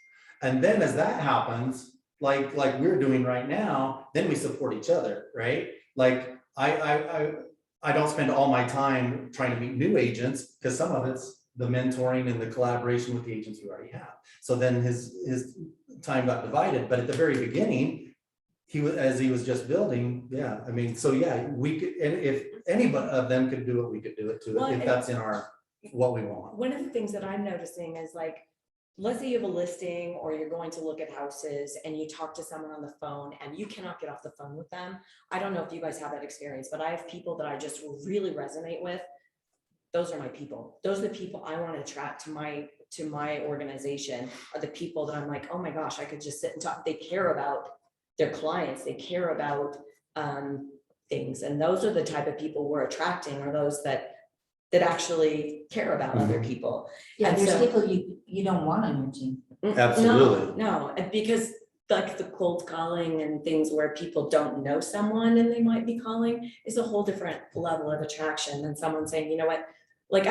And then as that happens, like we're doing right now, then we support each other, right? Like I don't spend all my time trying to meet new agents, because some of it's the mentoring and the collaboration with the agents we already have. So then his time got divided, but at the very beginning, he was just building. Yeah, I mean, so yeah, we could, and if any of them could do it, we could do it too, Well, if and- that's in what we want. One of the things that I'm noticing is like, let's say you have a listing or you're going to look at houses and you talk to someone on the phone and you cannot get off the phone with them. I don't know if you guys have that experience, but I have people that I just really resonate with. Those are my people. Those are the people I want to attract to my organization, are the people that I'm like, oh my gosh, I could just sit and talk. They care about their clients. They care about things. And those are the type of people we're attracting, are those that actually care about other people. Yeah, And there's so- people you don't want on your team. Absolutely. No, and because like the cold calling and things where people don't know someone and they might be calling is a whole different level of attraction than someone saying, you know what, like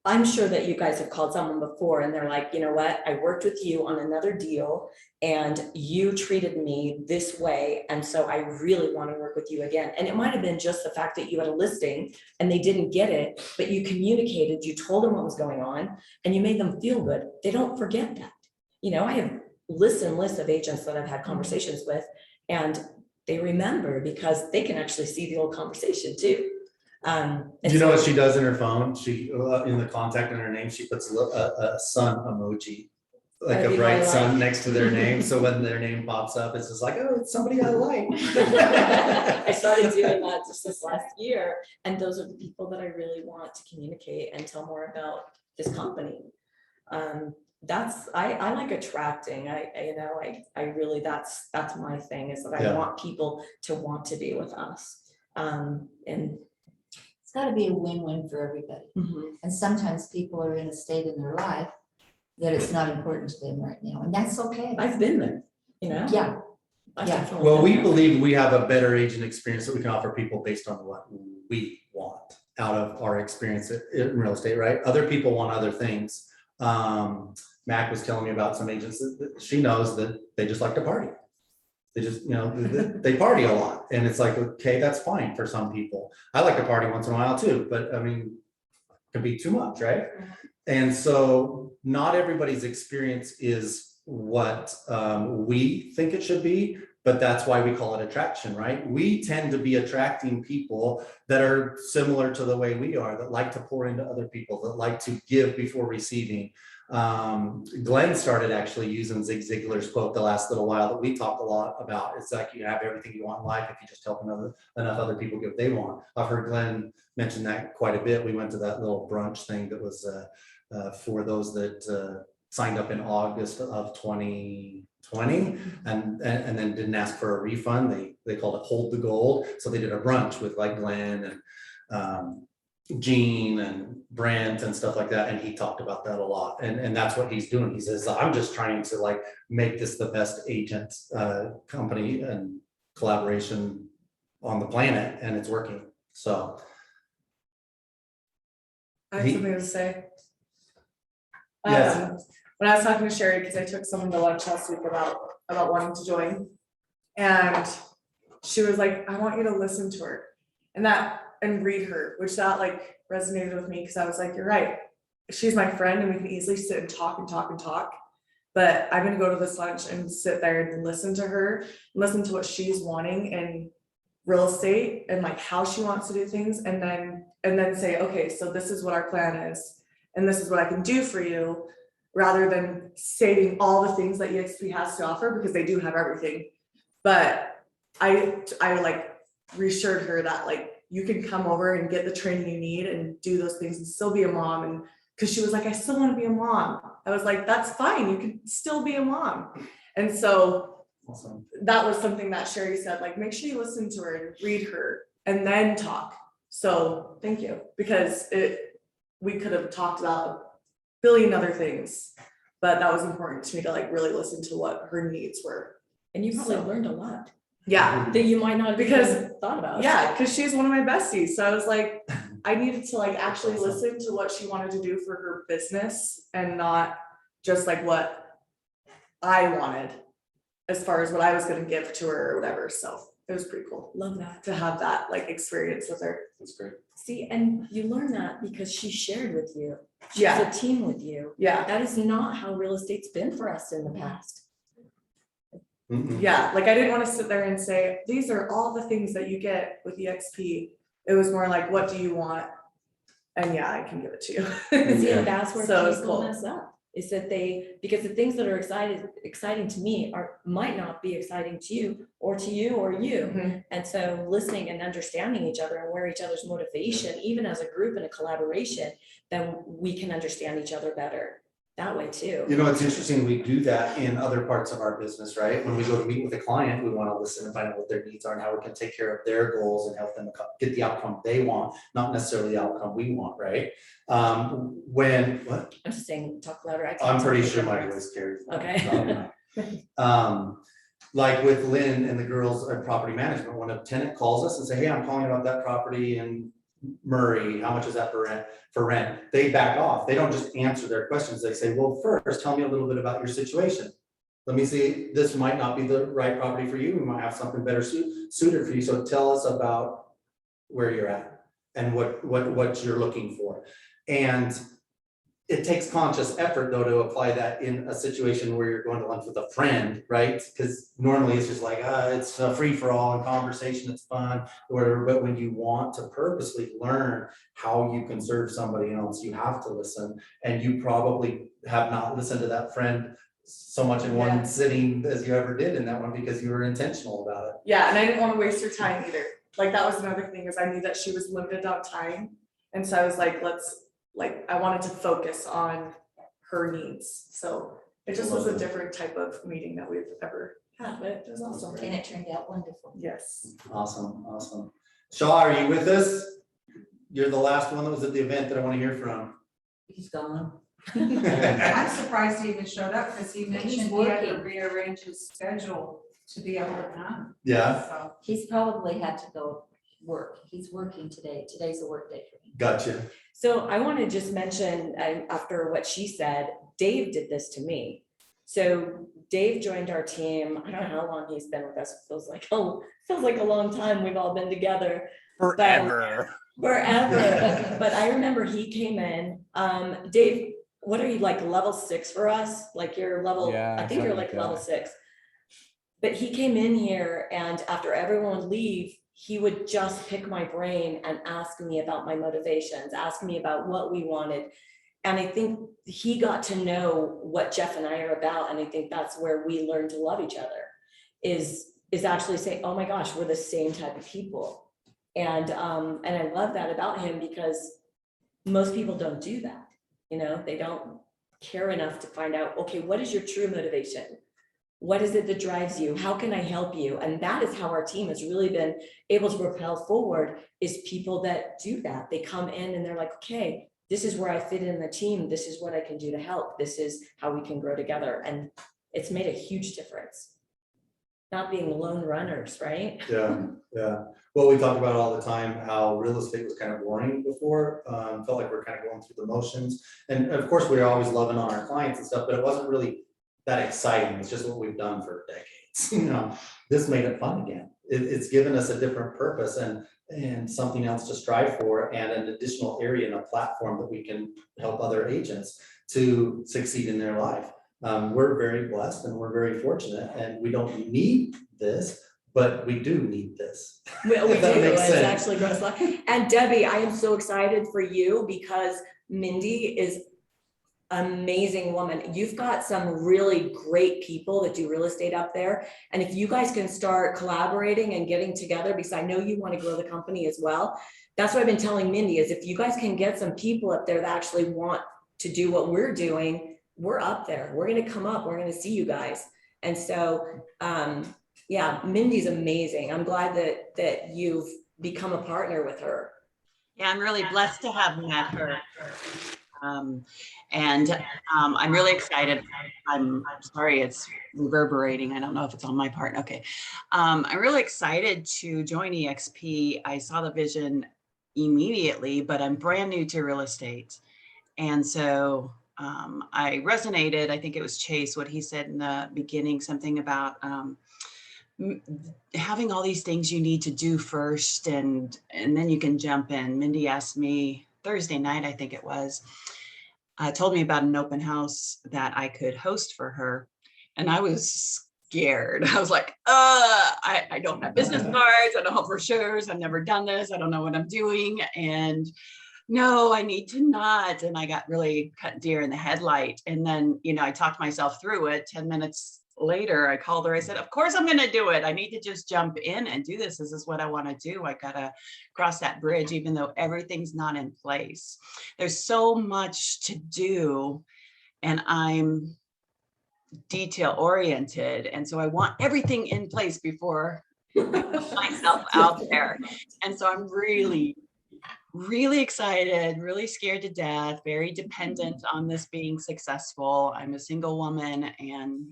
I'm sure that you guys have called someone before and they're like, you know what, I worked with you on another deal and you treated me this way. And so I really want to work with you again. And it might have been just the fact that you had a listing and they didn't get it, but you communicated, you told them what was going on and you made them feel good. They don't forget that. You know, I have lists of agents that I've had conversations with and they remember because they can actually see the old conversation too. Do you know what she does in her phone? She, in the contact in her name, she puts a sun emoji, like a bright sun next to their name. So when their name pops up, it's just like, oh, it's somebody I like. I started doing that just this last year. And those are the people that I really want to communicate and tell more about this company. I like attracting, I really, that's my thing is that I want people to want to be with us. And It's gotta be a win-win for everybody. And sometimes people are in a state in their life that it's not important to them right now, and that's okay. I've been there, you know? Yeah, I've yeah. definitely Well, been we there. believe we have a better agent experience that we can offer people based on what we want out of our experience in real estate, right? Other people want other things. Mac was telling me about some agents that she knows that they just like to party. They just, they party a lot. And it's like, okay, that's fine for some people. I like to party once in a while too, but I mean, it could be too much, right? And so not everybody's experience is what we think it should be, but that's why we call it attraction, right? We tend to be attracting people that are similar to the way we are, that like to pour into other people, that like to give before receiving. Glenn started actually using Zig Ziglar's quote the last little while that we talk a lot about. It's like you have everything you want in life if you just help enough other people get what they want. I've heard Glenn mention that quite a bit. We went to that little brunch thing that was for those that signed up in August of 2020 and then didn't ask for a refund. They called it Hold the Gold. So they did a brunch with like Glenn and Gene and Brent and stuff like that. And he talked about that a lot. And that's what he's doing. He says, I'm just trying to like make this the best agent company and collaboration on the planet, and it's working. So I have something to say. Yes. When I was talking to Sherry, because I took someone to lunch last week about wanting to join. And she was like, I want you to listen to her and read her, which that like resonated with me because I was like, you're right. She's my friend and we can easily sit and talk and talk and talk. But I'm gonna go to this lunch and sit there and listen to her, listen to what she's wanting in real estate and like how she wants to do things, and then say, okay, so this is what our plan is, and this is what I can do for you, rather than stating all the things that EXP has to offer, because they do have everything. But I like reassured her that like you can come over and get the training you need and do those things and still be a mom. And because she was like, I still want to be a mom. I was like, that's fine, you can still be a mom. And so awesome. That was something that Sherry said, like, make sure you listen to her and read her and then talk. So thank you, because we could have talked about a billion other things, but that was important to me to like really listen to what her needs were. And you probably learned a lot Yeah, that you might not have Because- even thought about. yeah, because she's one of my besties. So I was like, I needed to like actually listen to what she wanted to do for her business and not just like what I wanted as far as what I was gonna give to her or whatever. So it was pretty cool Love that. to have that like experience with her. That's great. See, and you learn that because she shared with you. She's Yeah. a team with you. Yeah, That is not how real estate's been for us in the past. yeah, like I didn't want to sit there and say, these are all the things that you get with EXP. It was more like, what do you want? And yeah, I can give it to you. See, and that's where So it's people cool. mess up, is that because the things that are exciting to me might not be exciting to you or to you or you. Mhm. And so listening and understanding each other and where each other's motivation, even as a group and a collaboration, then we can understand each other better. that way too. You know, it's interesting, we do that in other parts of our business, right? When we go to meet with a client, we want to listen and find out what their needs are and how we can take care of their goals and help them get the outcome they want, not necessarily the outcome we want, right? What? I'm just saying, talk louder. I can't I'm talk pretty with sure the my words. voice carries. Okay. Like with Lynn and the girls at property management, when a tenant calls us and say, hey, I'm calling about that property in Murray, how much is that for rent? They back off. They don't just answer their questions. They say, well, first, tell me a little bit about your situation. Let me see, this might not be the right property for you. We might have something better suited for you. So tell us about where you're at and what you're looking for. And it takes conscious effort though to apply that in a situation where you're going to lunch with a friend, right? Because normally it's just like, it's a free for all and conversation, it's fun, or whatever. But when you want to purposely learn how you can serve somebody else, you have to listen. And you probably have not listened to that friend so much in one sitting as you ever did in that one because you were intentional about it. Yeah, and I didn't want to waste her time either. Like that was another thing is I knew that she was limited on time. And so I was like, I wanted to focus on her needs. So it just was a different type of meeting that we've ever had, but it was awesome. And it turned out wonderful. Yes. Awesome, awesome. Shaw, are you with us? You're the last one that was at the event that I want to hear from. He's gone. I'm surprised he even showed up because he He's mentioned he had to working. rearrange his schedule to be able to come. Yeah, So, He's probably had to go work. He's working today. Today's a work day for him. gotcha. So I want to just mention, after what she said, Dave did this to me. So Dave joined our team. I don't know how long he's been with us. It feels like a long time. We've all been together. Forever. Forever. But I remember he came in. Dave, what are you, like level 6 for us? Like you're level, Yeah, I think you're something like like that. level 6. But he came in here and after everyone would leave, he would just pick my brain and ask me about my motivations, ask me about what we wanted. And I think he got to know what Jeff and I are about. And I think that's where we learn to love each other is actually say, oh my gosh, we're the same type of people. And I love that about him because most people don't do that. You know, they don't care enough to find out, okay, what is your true motivation? What is it that drives you? How can I help you? And that is how our team has really been able to propel forward is people that do that. They come in and they're like, okay, this is where I fit in the team. This is what I can do to help. This is how we can grow together. And it's made a huge difference. Not being lone runners, right? Yeah, yeah. Well, we talk about all the time how real estate was kind of boring before. Felt like we're kind of going through the motions. And of course, we were always loving on our clients and stuff, but it wasn't really that exciting. It's just what we've done for decades. You know, this made it fun again. It's given us a different purpose and something else to strive for and an additional area and a platform that we can help other agents to succeed in their life. We're very blessed and we're very fortunate and we don't need this, but we do need this. We do, That makes it's sense. actually gross luck. And Debbie, I am so excited for you because Mindy is amazing woman. You've got some really great people that do real estate up there. And if you guys can start collaborating and getting together, because I know you want to grow the company as well. That's what I've been telling Mindy is if you guys can get some people up there that actually want to do what we're doing, we're up there. We're going to come up. We're going to see you guys. And so, yeah, Mindy's amazing. I'm glad that you've become a partner with her. Yeah, I'm really blessed to have met her. I'm really excited. I'm sorry, it's reverberating. I don't know if it's on my part. Okay. I'm really excited to join EXP. I saw the vision immediately, but I'm brand new to real estate. And so I resonated, I think it was Chase, what he said in the beginning, something about having all these things you need to do first and then you can jump in. Mindy asked me Thursday night, I think it was, told me about an open house that I could host for her. And I was scared. I was like, I don't have business cards. I don't have brochures. I've never done this. I don't know what I'm doing. And no, I need to not. And I got really cut deer in the headlight. And then, you know, I talked myself through it. 10 minutes later, I called her. I said, of course I'm going to do it. I need to just jump in and do this. This is what I want to do. I got to cross that bridge, even though everything's not in place. There's so much to do. and I'm detail oriented. And so I want everything in place before I put myself out there. And so I'm really, really excited, really scared to death, very dependent on this being successful. I'm a single woman and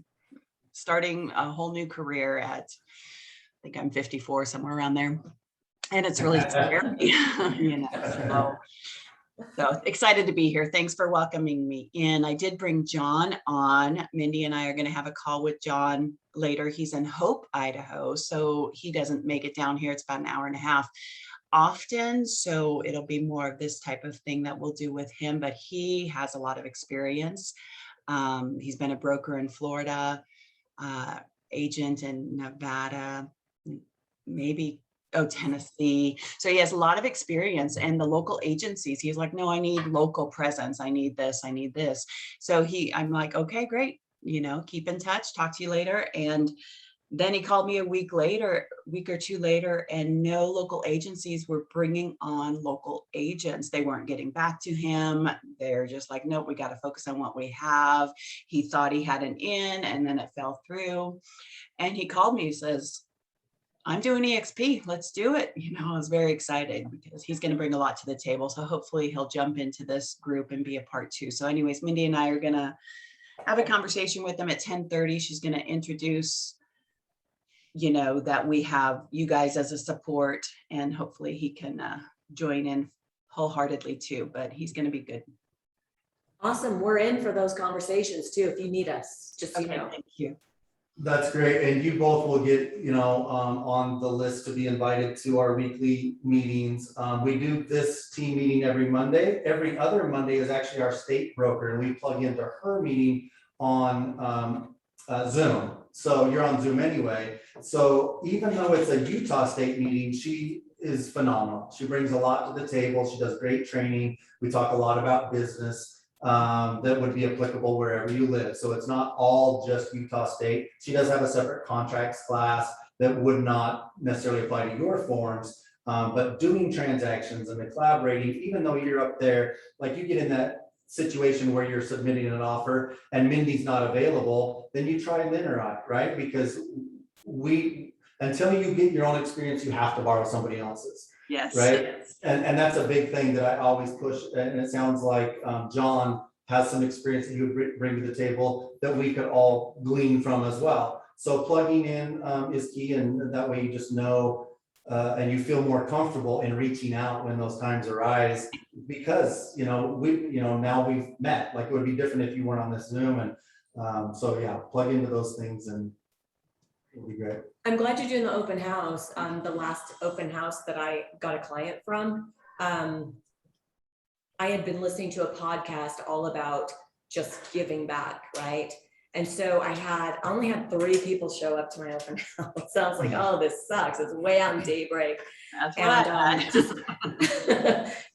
starting a whole new career at, I think I'm 54, somewhere around there. And it's really scary, you know, so excited to be here. Thanks for welcoming me in. I did bring John on. Mindy and I are going to have a call with John later. He's in Hope, Idaho, so he doesn't make it down here. It's about an hour and a half often, so it'll be more of this type of thing that we'll do with him, but he has a lot of experience. He's been a broker in Florida, agent in Nevada, maybe Tennessee. So he has a lot of experience, and the local agencies, he's like, no, I need local presence. I need this, I need this. So I'm like, okay, great. You know, keep in touch, talk to you later. And then he called me a week or two later, and no local agencies were bringing on local agents. They weren't getting back to him. They're just like, nope, we got to focus on what we have. He thought he had an in, and then it fell through. And he called me, he says, I'm doing EXP, let's do it. You know, I was very excited because he's going to bring a lot to the table. So hopefully he'll jump into this group and be a part too. So anyways, Mindy and I are going to have a conversation with them at 10:30. She's going to introduce, you know, that we have you guys as a support, and hopefully he can join in wholeheartedly too, but he's going to be good. Awesome. We're in for those conversations too, if you need us, just so you Okay, know. thank you. That's great. And you both will get, you know, on the list to be invited to our weekly meetings. We do this team meeting every Monday. Every other Monday is actually our state broker, and we plug into her meeting on Zoom. So you're on Zoom anyway. So even though it's a Utah State meeting, she is phenomenal. She brings a lot to the table. She does great training. We talk a lot about business that would be applicable wherever you live. So it's not all just Utah State. She does have a separate contracts class that would not necessarily apply to your forms, but doing transactions and the collaborating, even though you're up there, like you get in that situation where you're submitting an offer and Mindy's not available, then you try Lynn or I, right? Because until you get your own experience, you have to borrow somebody else's. Yes. Right. Yes. And that's a big thing that I always push. And it sounds like John has some experience that he would bring to the table that we could all glean from as well. So plugging in is key, and that way you just know and you feel more comfortable in reaching out when those times arise, because now we've met. Like, it would be different if you weren't on this Zoom. And so yeah, plug into those things and it'll be great. I'm glad you're doing the open house. The last open house that I got a client from, I had been listening to a podcast all about just giving back, right? And so I only had 3 people show up to my open house. So I was like, oh, this sucks. It's way out in daybreak. That's what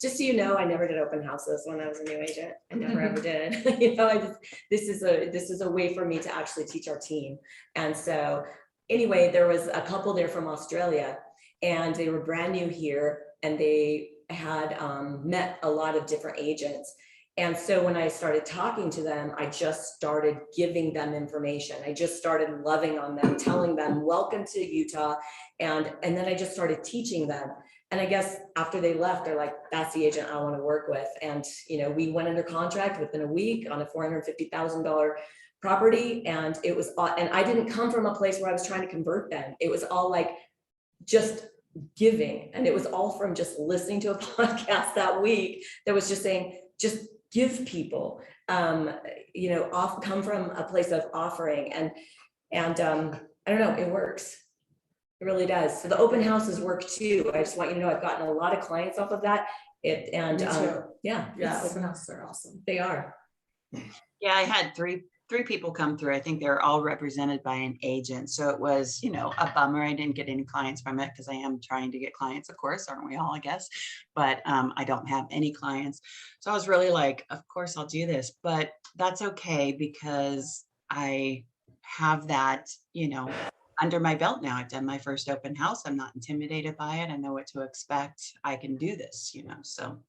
Just so you know, I never did open houses when I was a new agent. I never ever did. This is a way for me to actually teach our team. And so anyway, there was a couple there from Australia, and they were brand new here, and they had met a lot of different agents. And so when I started talking to them, I just started giving them information. I just started loving on them, telling them, welcome to Utah. And then I just started teaching them. And I guess after they left, they're like, that's the agent I want to work with. And, we went under contract within a week on a $450,000 property. And it was, and I didn't come from a place where I was trying to convert them. It was all like just giving. And it was all from just listening to a podcast that week that was just saying, just give people, come from a place of offering, and I don't know, it works. It really does. So the open houses work too. I just want you to know I've gotten a lot of clients off of that. Me too. Yeah, open houses are awesome. They are. Yeah, I had three people come through. I think they're all represented by an agent. So it was, a bummer. I didn't get any clients from it because I am trying to get clients, of course, aren't we all, I guess, but I don't have any clients. So I was really like, of course I'll do this, but that's okay because I have that, under my belt now. I've done my first open house. I'm not intimidated by it. I know what to expect. I can do this, so.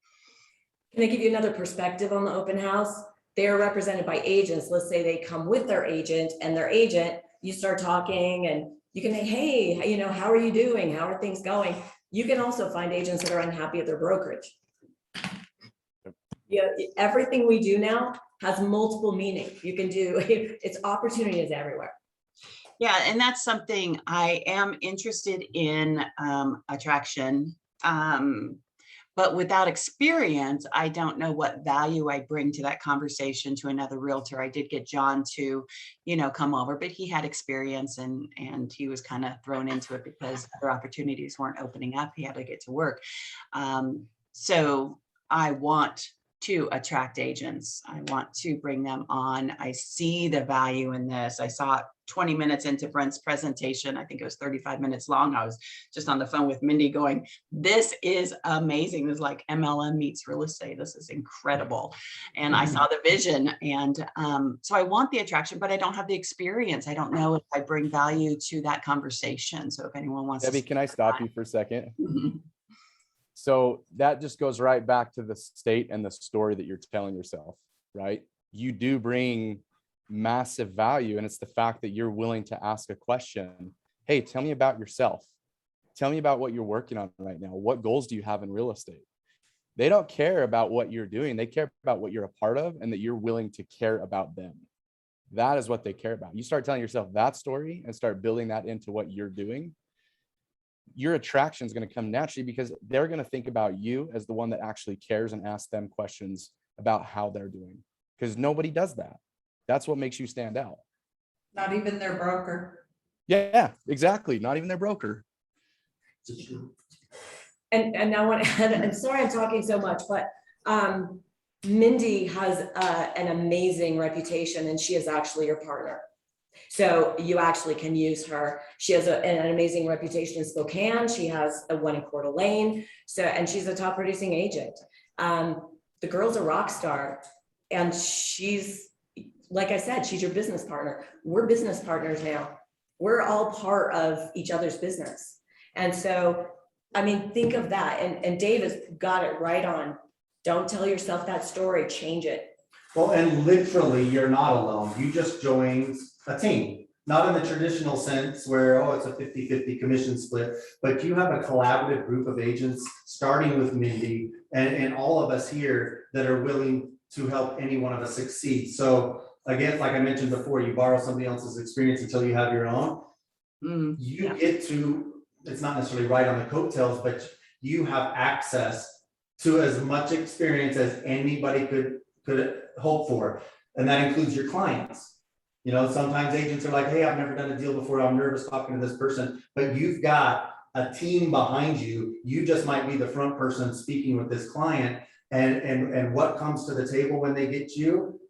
Can I give you another perspective on the open house? they are represented by agents. Let's say they come with their agent and their agent, you start talking and you can say, hey, you know, how are you doing? How are things going? You can also find agents that are unhappy at their brokerage. Yeah, everything we do now has multiple meanings. You can do, it's opportunities everywhere. Yeah, and that's something I am interested in, attraction. But without experience, I don't know what value I bring to that conversation to another realtor. I did get John to, come over, but he had experience and he was kind of thrown into it because other opportunities weren't opening up. He had to get to work. So I want to attract agents. I want to bring them on. I see the value in this. I saw it 20 minutes into Brent's presentation. I think it was 35 minutes long. I was just on the phone with Mindy going, this is amazing. This is like MLM meets real estate. This is incredible. And I saw the vision. And so I want the attraction, but I don't have the experience. I don't know if I bring value to that conversation. So if anyone wants Debbie, to can I stop you for a second? Mhm. So that just goes right back to the state and the story that you're telling yourself, right? You do bring massive value, and it's the fact that you're willing to ask a question. Hey, tell me about yourself. Tell me about what you're working on right now. What goals do you have in real estate? They don't care about what you're doing. They care about what you're a part of and that you're willing to care about them. That is what they care about. You start telling yourself that story and start building that into what you're doing. Your attraction is going to come naturally because they're going to think about you as the one that actually cares and asks them questions about how they're doing, because nobody does that. That's what makes you stand out. Not even their broker. Yeah, exactly. Not even their broker. And I want to add, I'm sorry I'm talking so much, but Mindy has an amazing reputation and she is actually your partner. So you actually can use her. She has an amazing reputation in Spokane. She has a one in Coeur d'Alene. So, and she's a top producing agent. The girl's a rock star and she's, like I said, she's your business partner. We're business partners now. We're all part of each other's business. And so, I mean, think of that. And Dave has got it right on. Don't tell yourself that story, change it. Well, and literally, you're not alone. You just joined a team, not in the traditional sense where, oh, it's a 50-50 commission split, but you have a collaborative group of agents, starting with Mindy and all of us here that are willing to help any one of us succeed. So again, like I mentioned before, you borrow somebody else's experience until you have your own. You get to, it's not necessarily right on the coattails, but you have access to as much experience as anybody could hope for. And that includes your clients. You know, sometimes agents are like, hey, I've never done a deal before. I'm nervous talking to this person, but you've got a team behind you. You just might be the front person speaking with this client, and what comes to the table when they get you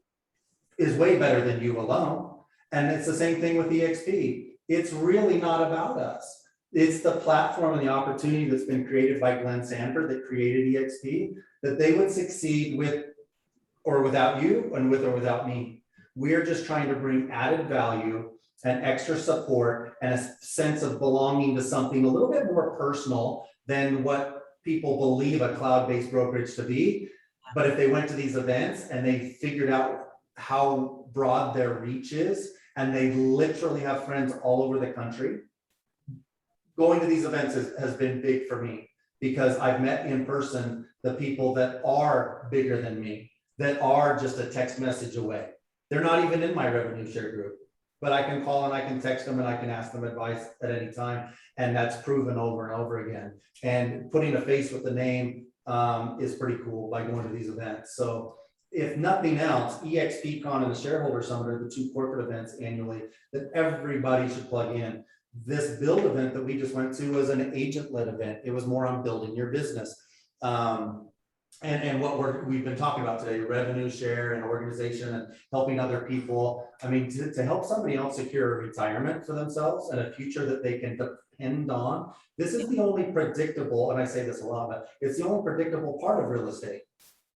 is way better than you alone. And it's the same thing with EXP. It's really not about us. It's the platform and the opportunity that's been created by Glenn Sanford that created EXP, that they would succeed with or without you and with or without me. We're just trying to bring added value and extra support and a sense of belonging to something a little bit more personal than what people believe a cloud-based brokerage to be. But if they went to these events and they figured out how broad their reach is, and they literally have friends all over the country, going to these events has been big for me because I've met in person the people that are bigger than me, that are just a text message away. They're not even in my revenue share group, but I can call and I can text them and I can ask them advice at any time. And that's proven over and over again. And putting a face with the name is pretty cool by going to these events. So if nothing else, EXPCon and the Shareholder Summit are the two corporate events annually that everybody should plug in. This build event that we just went to was an agent-led event. It was more on building your business. And what we've been talking about today, revenue share and organization and helping other people. I mean, to help somebody else secure a retirement for themselves and a future that they can depend on. This is the only predictable, and I say this a lot, but it's the only predictable part of real estate.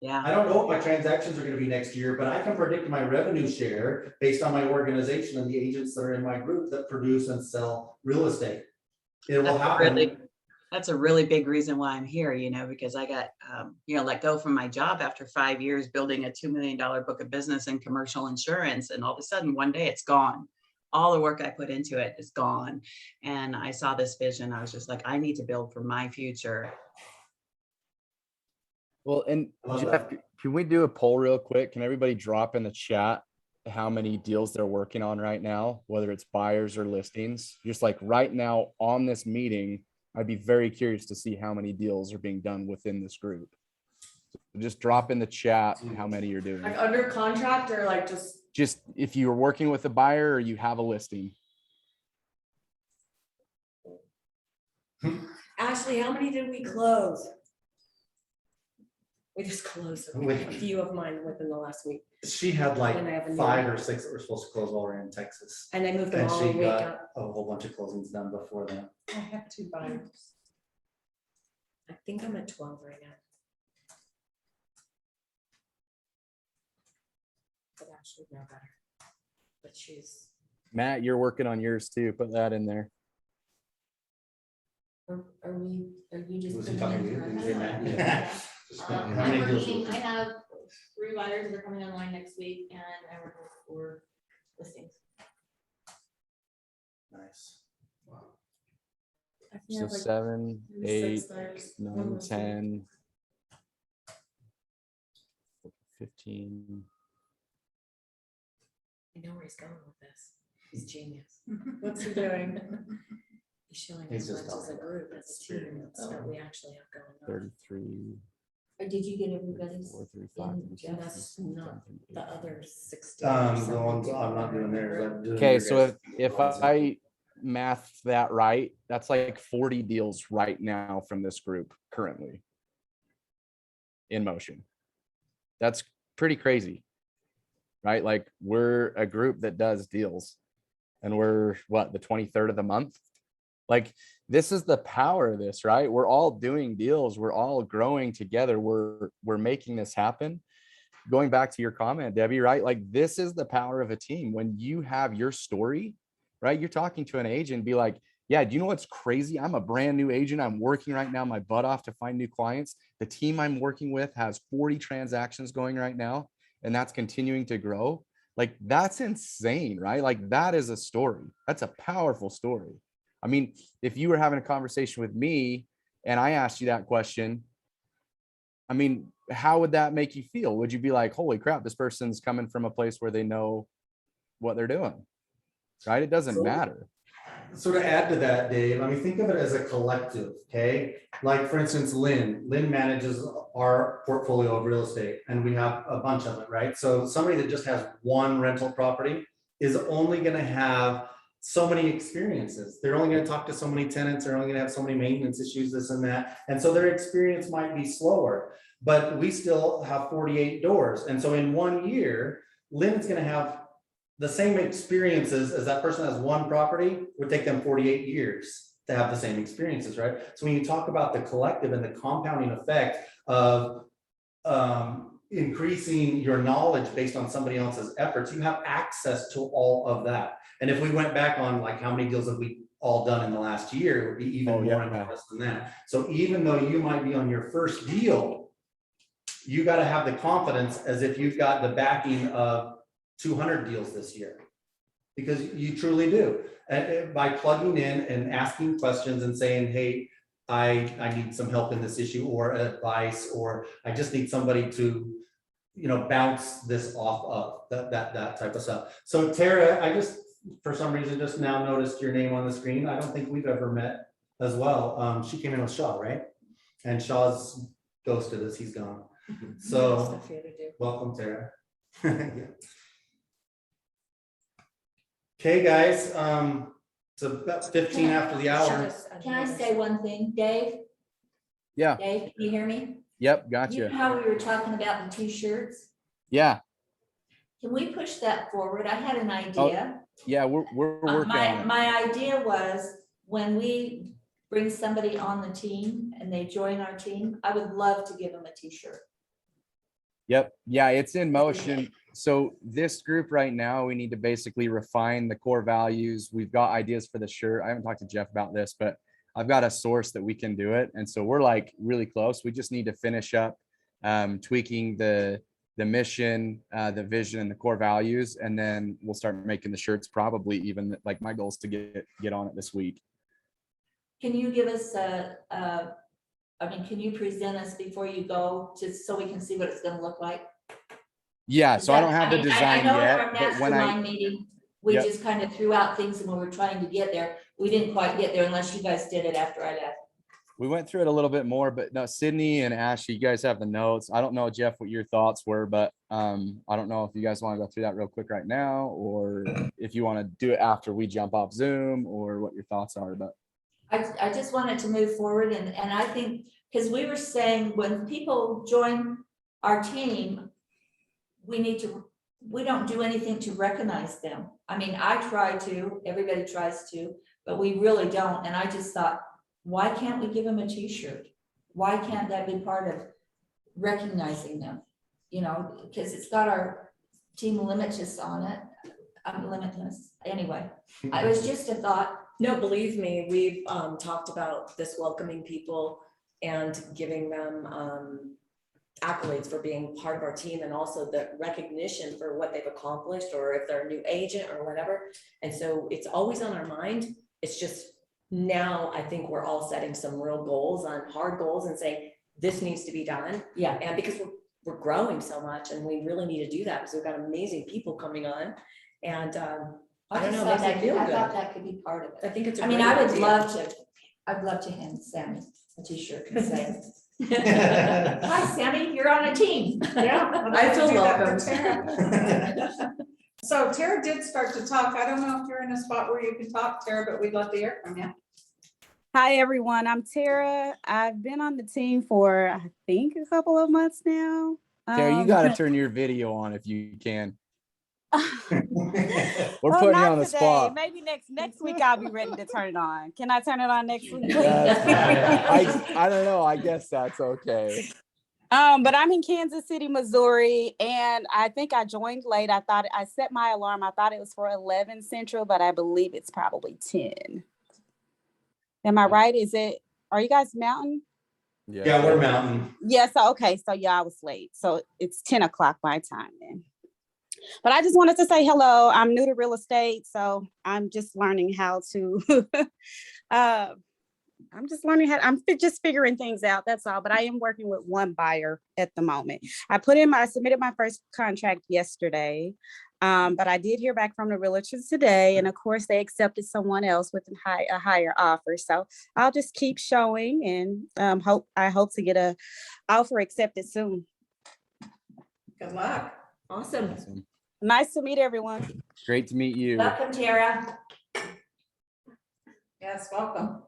Yeah. I don't know what my transactions are going to be next year, but I can predict my revenue share based on my organization and the agents that are in my group that produce and sell real estate. It will happen. That's a really big reason why I'm here, because I got, let go from my job after 5 years building a $2 million book of business in commercial insurance. And all of a sudden, one day it's gone. All the work I put into it is gone. And I saw this vision. I was just like, I need to build for my future. Well, and I love Jeff, that. can we do a poll real quick? Can everybody drop in the chat how many deals they're working on right now, whether it's buyers or listings? Just like right now on this meeting, I'd be very curious to see how many deals are being done within this group. So just drop in the chat how many you're doing. Like under contract or like Just if you're working with a buyer or you have a listing. Ashley, how many did we close? We just closed a few of mine within the last week, She had like And I have a new 5 one. or 6 that were supposed to close while we we're in Texas. and I moved them And all she a week got up. a whole bunch of closings done before then. I have 2 buyers. I think I'm at 12 right now. But Ashley know better. But she's, Matt, you're working on yours too. Put that in there. are you just? Was he putting talking in to you? her Did you head? say Matt? How I'm many deals working, was I it? have 3 buyers that are coming online next week and I work with 4 listings. Nice. I think I So have like 7, maybe 8, 6 buyers. 9, 10, 15. I know where he's going with this. He's genius. What's he doing? He's showing He's us just as a talking group, as a team, experience. that we actually have going on. 33, Or did you get everybody's? 34, 35, in- 36, Yeah, that's 37, not 38. the other 60. The ones I'm not doing theirs. I'm doing Okay, your so guys'. if I math that right, that's like 40 deals right now from this group currently in motion. That's pretty crazy, right? Like we're a group that does deals and we're what, the 23rd of the month? Like this is the power of this, right? We're all doing deals. We're all growing together. We're making this happen. Going back to your comment, Debbie, right? Like this is the power of a team. When you have your story, right? You're talking to an agent, be like, yeah, do you know what's crazy? I'm a brand new agent. I'm working right now my butt off to find new clients. The team I'm working with has 40 transactions going right now, and that's continuing to grow. Like that's insane, right? Like that is a story. That's a powerful story. I mean, if you were having a conversation with me and I asked you that question, I mean, how would that make you feel? Would you be like, holy crap, this person's coming from a place where they know what they're doing, right? It doesn't matter. So to add to that, Dave, I mean, think of it as a collective, okay? Like for instance, Lynn manages our portfolio of real estate and we have a bunch of it, right? So somebody that just has one rental property is only gonna have so many experiences. They're only gonna talk to so many tenants, they're only gonna have so many maintenance issues, this and that. And so their experience might be slower, but we still have 48 doors. And so in 1 year, Lynn's gonna have the same experiences as that person has one property, would take them 48 years to have the same experiences, right? So when you talk about the collective and the compounding effect of increasing your knowledge based on somebody else's efforts, you have access to all of that. And if we went back on like how many deals have we all done in the last year, it would be even more enormous than that. So even though you might be on your first deal, you got to have the confidence as if you've got the backing of 200 deals this year, because you truly do. By plugging in and asking questions and saying, hey, I need some help in this issue or advice, or I just need somebody to, bounce this off of that type of stuff. So Tara, I just, for some reason, just now noticed your name on the screen. I don't think we've ever met as well. She came in with Shaw, right? And Shaw's ghosted us, he's gone. So Stuff here to do. welcome, Tara. Yeah. Okay, guys, it's about 15 after the hour. Can I say one thing, Dave? Yeah. Dave, can you hear me? Yep. You Gotcha. know how we were talking about the t-shirts? Yeah. Can we push that forward? I had an idea. Yeah. We're working on it. My idea was when we bring somebody on the team and they join our team, I would love to give them a t-shirt. Yep. Yeah, it's in motion. So this group right now, we need to basically refine the core values. We've got ideas for the shirt. I haven't talked to Jeff about this, but I've got a source that we can do it. And so we're like really close. We just need to finish up tweaking the mission, the vision and the core values. And then we'll start making the shirts, probably even like my goal is to get on it this week. Can you give us can you present us before you go, just so we can see what it's gonna look like? Yeah, so I don't have the design I know yet, at our but when mastermind meeting, we Yep. just kind of threw out things, and when we were trying to get there, we didn't quite get there unless you guys did it after I left. we went through it a little bit more, but no, Sydney and Ashley, you guys have the notes. I don't know, Jeff, what your thoughts were, but I don't know if you guys want to go through that real quick right now, or if you want to do it after we jump off Zoom, or what your thoughts are, but. I just wanted to move forward, and I think, because we were saying when people join our team, we don't do anything to recognize them. I mean, I try to, everybody tries to, but we really don't. And I just thought, why can't we give them a t-shirt? Why can't that be part of recognizing them? You know, because it's got our team Limitless on it. I'm Limitless. Anyway, it was just a thought. No, believe me, we've talked about this welcoming people and giving them accolades for being part of our team, and also the recognition for what they've accomplished, or if they're a new agent or whatever. And so it's always on our mind. It's just now I think we're all setting some real goals, on hard goals, and saying this needs to be done. Yeah. And because we're growing so much, and we really need to do that because we've got amazing people coming on. And I don't know, thought makes me feel I good. thought that could be part of it. I think it's a I mean, great I would idea. I'd love to hand Sammy a t-shirt and say, hi, Sammy, you're on a team. Yeah. I feel Do that for welcome. Tara. So Tara did start to talk. I don't know if you're in a spot where you can talk, Tara, but we'd love to hear from you. Hi, everyone. I'm Tara. I've been on the team for, I think, a couple of months now. Tara, you got to turn your video on if you can. We're Well, putting you not on the today. spot. Maybe next week I'll be ready to turn it on. Can I turn it on next week? I don't know. I guess that's okay. But I'm in Kansas City, Missouri, and I think I joined late. I thought I set my alarm. I thought it was for 11 Central, but I believe it's probably 10. Am I right? Are you guys Mountain? Yeah, we're Mountain. Yeah, so okay, so yeah, I was late. So it's 10 o'clock my time then. But I just wanted to say hello. I'm new to real estate, so I'm just learning how to I'm just figuring things out. That's all. But I am working with one buyer at the moment. I submitted my first contract yesterday. But I did hear back from the realtors today, and of course they accepted someone else with a higher offer. So I'll just keep showing, and I hope to get a offer accepted soon. Good luck. Awesome. Nice to meet everyone. Great to meet you. Welcome, Tara. Yes, welcome.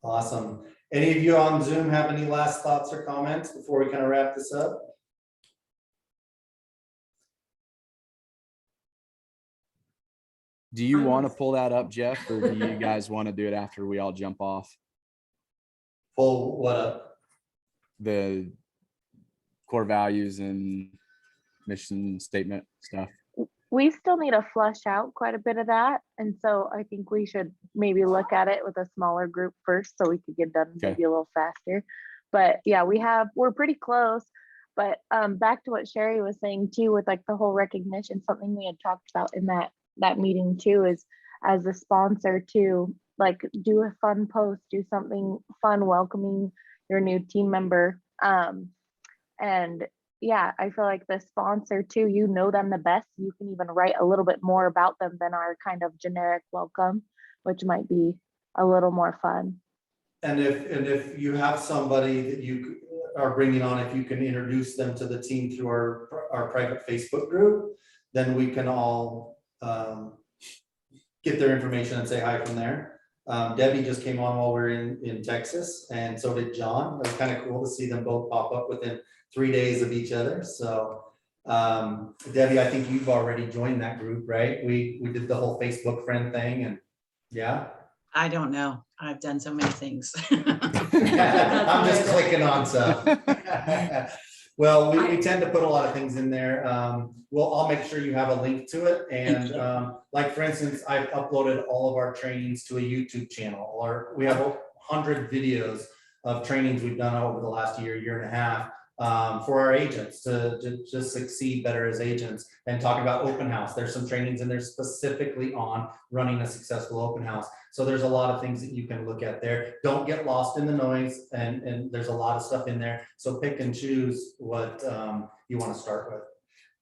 Awesome. Any of you on Zoom have any last thoughts or comments before we kind of wrap this up? Do you want to pull that up, Jeff, or do you guys want to do it after we all jump off? Pull what up? The core values and mission statement stuff. We still need to flush out quite a bit of that. And so I think we should maybe look at it with a smaller group first so we could get done maybe a little faster. But yeah, we're pretty close. But back to what Sherry was saying too, with like the whole recognition, something we had talked about in that meeting too, is as a sponsor to like do a fun post, do something fun, welcoming your new team member. And yeah, I feel like the sponsor too, you know them the best. You can even write a little bit more about them than our kind of generic welcome, which might be a little more fun. And if you have somebody that you are bringing on, if you can introduce them to the team through our private Facebook group, then we can all get their information and say hi from there. Debbie just came on while we were in Texas, and so did John. It was kind of cool to see them both pop up within 3 days of each other. So Debbie, I think you've already joined that group, right? We did the whole Facebook friend thing, and yeah. I don't know. I've done so many things. I'm just clicking on stuff. Well, we tend to put a lot of things in there. I'll make sure you have a link to it. And like, for instance, I've uploaded all of our trainings to a YouTube channel, or we have 100 videos of trainings we've done over the last year and a half, for our agents to just succeed better as agents, and talk about open house. There's some trainings in there specifically on running a successful open house. So there's a lot of things that you can look at there. Don't get lost in the noise, and there's a lot of stuff in there. So pick and choose what you want to start with.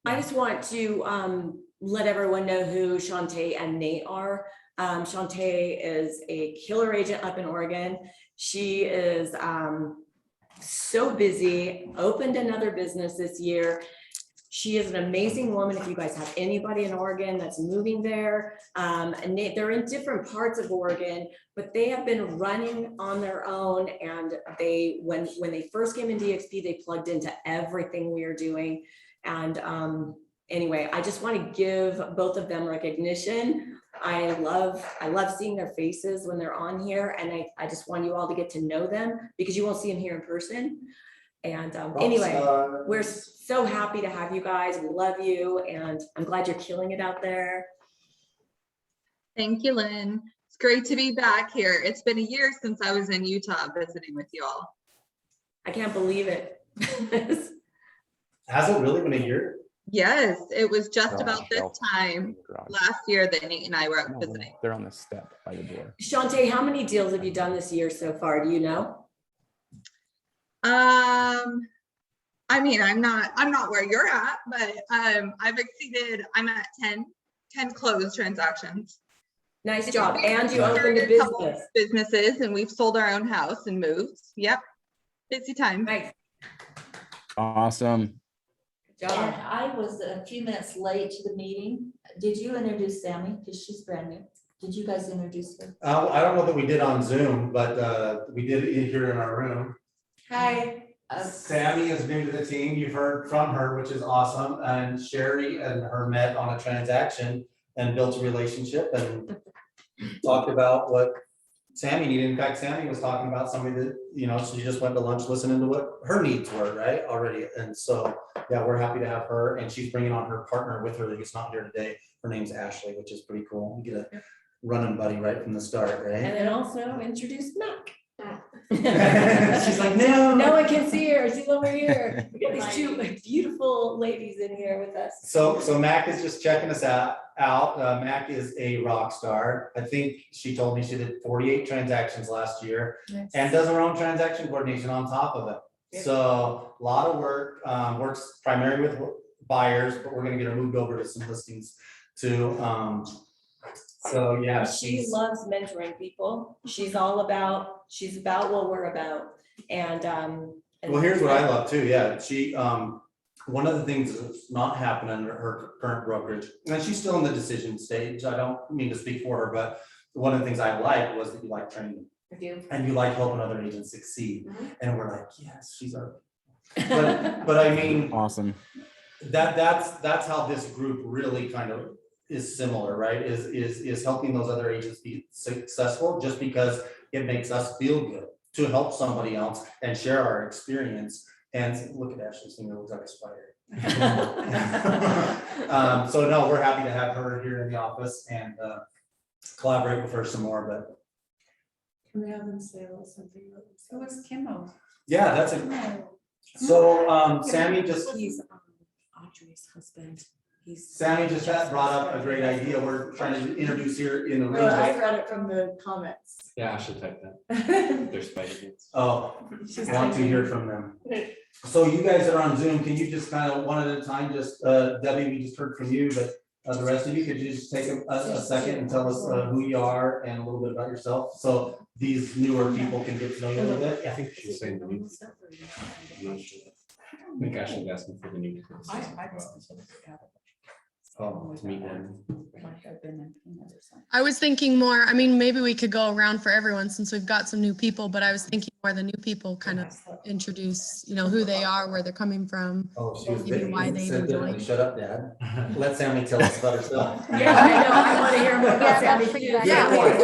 I just want to let everyone know who Shantae and Nate are. Shantae is a killer agent up in Oregon. She is so busy, opened another business this year. She is an amazing woman. If you guys have anybody in Oregon that's moving there, and they're in different parts of Oregon, but they have been running on their own. And when they first came in DXP, they plugged into everything we are doing. And anyway, I just want to give both of them recognition. I love seeing their faces when they're on here, and I just want you all to get to know them, because you won't see them here in person. And anyway, we're so happy to have you guys. We love you, and I'm glad you're killing it out there. Thank you, Lynn. It's great to be back here. It's been a year since I was in Utah visiting with you all. I can't believe it. Has it really been a year? Yes, it was just about this time last year that Nate and I were out visiting. They're on the step by the door. Shantae, how many deals have you done this year so far? Do you know? I mean, I'm not where you're at, but I've exceeded, I'm at 10 closed transactions. Nice job. And you opened a business. Businesses, and we've sold our own house and moved. Yep. Busy time. Nice. Awesome. Good job. And I was a few minutes late to the meeting. Did you introduce Sammy? Because she's brand new. Did you guys introduce her? I don't know that we did on Zoom, but we did it here in our room. Hi. Sammy is new to the team. You've heard from her, which is awesome. And Sherry and her met on a transaction and built a relationship and talked about what Sammy needed. In fact, Sammy was talking about somebody that, she just went to lunch listening to what her needs were, right, already. And so, yeah, we're happy to have her, and she's bringing on her partner with her who's not here today. Her name's Ashley, which is pretty cool. You get a running buddy right from the start, right? And then also introduce Mac. She's like, no. No one can see her. She's over here. We got these two beautiful ladies in here with us. So Mac is just checking us out. Mac is a rock star. I think she told me she did 48 transactions last year. Nice. And does her own transaction coordination on top of it. Yeah. So a lot of work, works primarily with buyers, but we're gonna get her moved over to some listings too. So yeah, She loves mentoring people. She's about what we're about. And well, here's what I love too. Yeah, she, one of the things that's not happening under her current brokerage, and she's still in the decision stage. I don't mean to speak for her, but one of the things I liked was that you like training. I do. And you like helping other agents succeed. Mhm. And we're like, yes, she's our. But I mean, Awesome. that's how this group really kind of is similar, right? Is helping those other agents be successful, just because it makes us feel good to help somebody else and share our experience. And look at Ashley's finger, looks like a spider. So no, we're happy to have her here in the office and collaborate with her some more. But Can we have them say a little something about themselves? Who was Kimmo? yeah, that's it. So Sammy just. He's Audrey's husband. Sammy just brought up a great idea. We're trying to introduce here in the room. I read it from the comments. Yeah, I should type that. There's spider. Oh, She's want to hear from them. So you guys that are on Zoom, can you just kind of one at a time, just Debbie, we just heard from you, but the rest of you, could you just take a second and tell us who you are and a little bit about yourself? So these newer people can get to know you a little bit. I think she's saying the new. I'm not sure. I think I should ask him for the new. To meet them. I was thinking more, I mean, maybe we could go around for everyone since we've got some new people, but I was thinking more the new people kind of introduce, who they are, where they're coming from. Oh, she was Maybe big. why they Said even that, joined. Shut up, Dad. Let Sammy tell us about herself. Yeah, I know. I want to hear more about Sammy. Good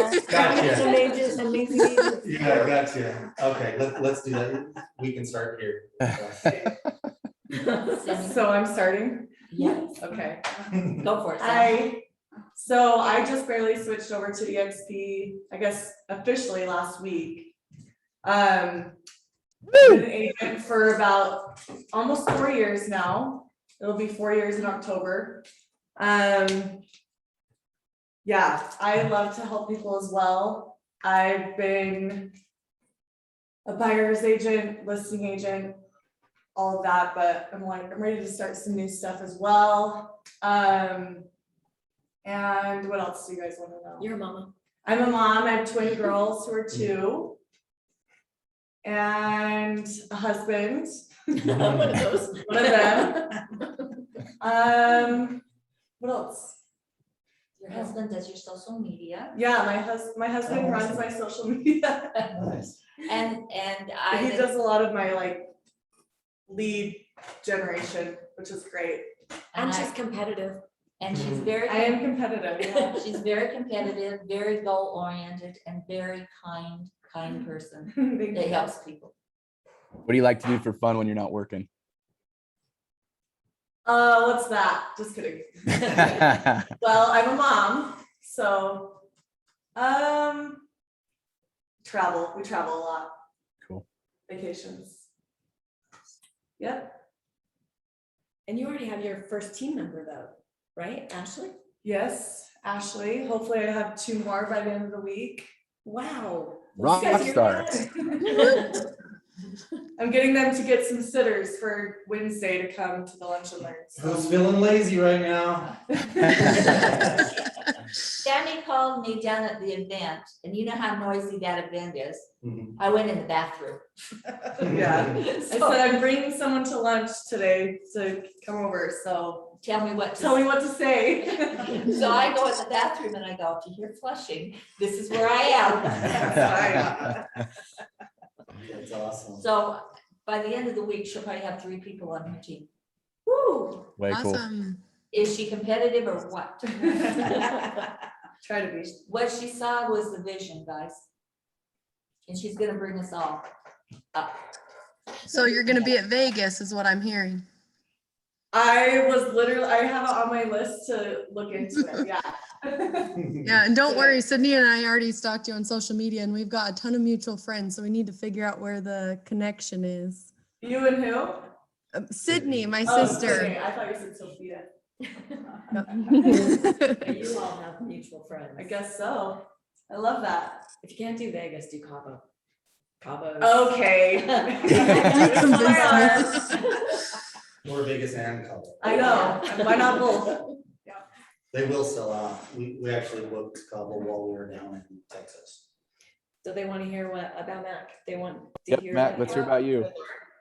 point. Gotcha. Amazing. Yeah, gotcha. Okay, let's do that. We can start here. So I'm starting? Yes, Okay. go for it. Sam. I just barely switched over to EXP, I guess officially last week. Been an agent for about almost 4 years now. It'll be 4 years in October. Yeah, I love to help people as well. I've been a buyer's agent, listing agent, all of that, but I'm ready to start some new stuff as well. And what else do you guys want to know? You're a mama. I'm a mom. I have twin girls who are 2. And a husband. One of those. One of them. What else? Your husband does your social media. Yeah, my husband runs my social media. Nice. And He does a lot of my like lead generation, which is great. And she's competitive. And she's very. I am competitive. Yeah, she's very competitive, very goal oriented, and very kind person that helps people. What do you like to do for fun when you're not working? What's that? Just kidding. Well, I'm a mom, so travel. We travel a lot. Cool. Vacations. Yep. And you already have your first team member though, right, Ashley? Yes, Ashley. Hopefully I have 2 more by the end of the week. Wow. Rock You guys hear star. that? I'm getting them to get some sitters for Wednesday to come to the lunch and learn. Who's feeling lazy right now? Sammy called me down at the event, and you know how noisy that event is. Mhm. I went in the bathroom. Yeah. I said I'm bringing someone to lunch today to come over, so Tell me what tell me what to say. So I go in the bathroom and I go, if you hear flushing, this is where I am. That's awesome. So by the end of the week, she'll probably have 3 people on her team. Woo. Way cool. Awesome. Is she competitive or what? Try to be. What she saw was the vision, guys. And she's gonna bring us all up. So you're gonna be at Vegas is what I'm hearing. I have it on my list to look into it, yeah. Yeah, and don't worry, Sydney and I already stalked you on social media and we've got a ton of mutual friends, so we need to figure out where the connection is. You and who? Sydney, my Oh, sister. Sydney. I thought you said Sophia. You all have mutual friends. I guess so. I love that. If you can't do Vegas, do Cabo. Cabo. Okay. Or Vegas and Cabo. I know. Why not both? They will sell out. We actually booked Cabo while we were down in Texas. So they want to hear what about Mac? They want to Yep, hear. Matt, what- let's hear about you.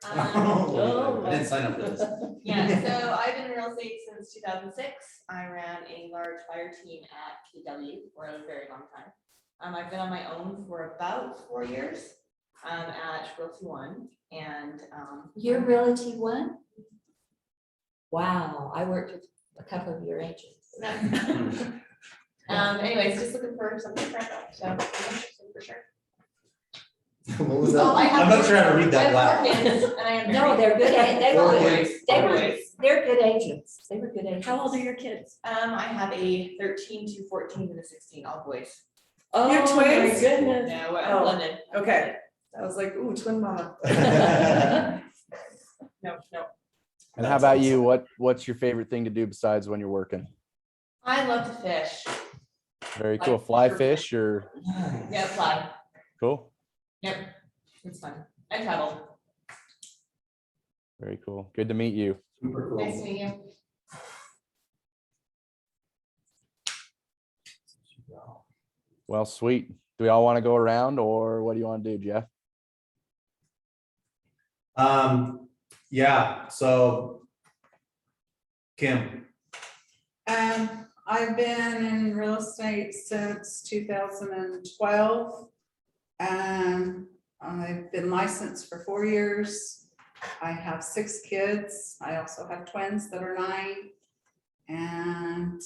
Oh, I didn't sign up for this. Yeah, so I've been in real estate since 2006. I ran a large fire team at KW for a very long time. I've been on my own for about 4 years at Realty One, and You're Realty One? Wow, I worked with a couple of your agents. anyways, just looking for something different, so I'm interested for sure. What was that? Oh, I have I'm not trying to read I that have loud. 4 kids, and I am No, married. they're good. They're good agents. They were good agents. How old are your kids? I have a 13 to 14 and a 16, all boys. Oh, You're my goodness. No, Oh. I'm blended. Okay. I was like, ooh, twin mama. No. And how about you? What's your favorite thing to do besides when you're working? I love to fish. Very cool. Fly fish or Yeah, fly. cool. Yep, it's fun. I travel. Very cool. Good to meet you. Super cool. Nice to meet you. Well, sweet. Do we all want to go around or what do you want to do, Jeff? Yeah, so Kim, I've been in real estate since 2012. I've been licensed for 4 years. I have 6 kids. I also have twins that are 9. And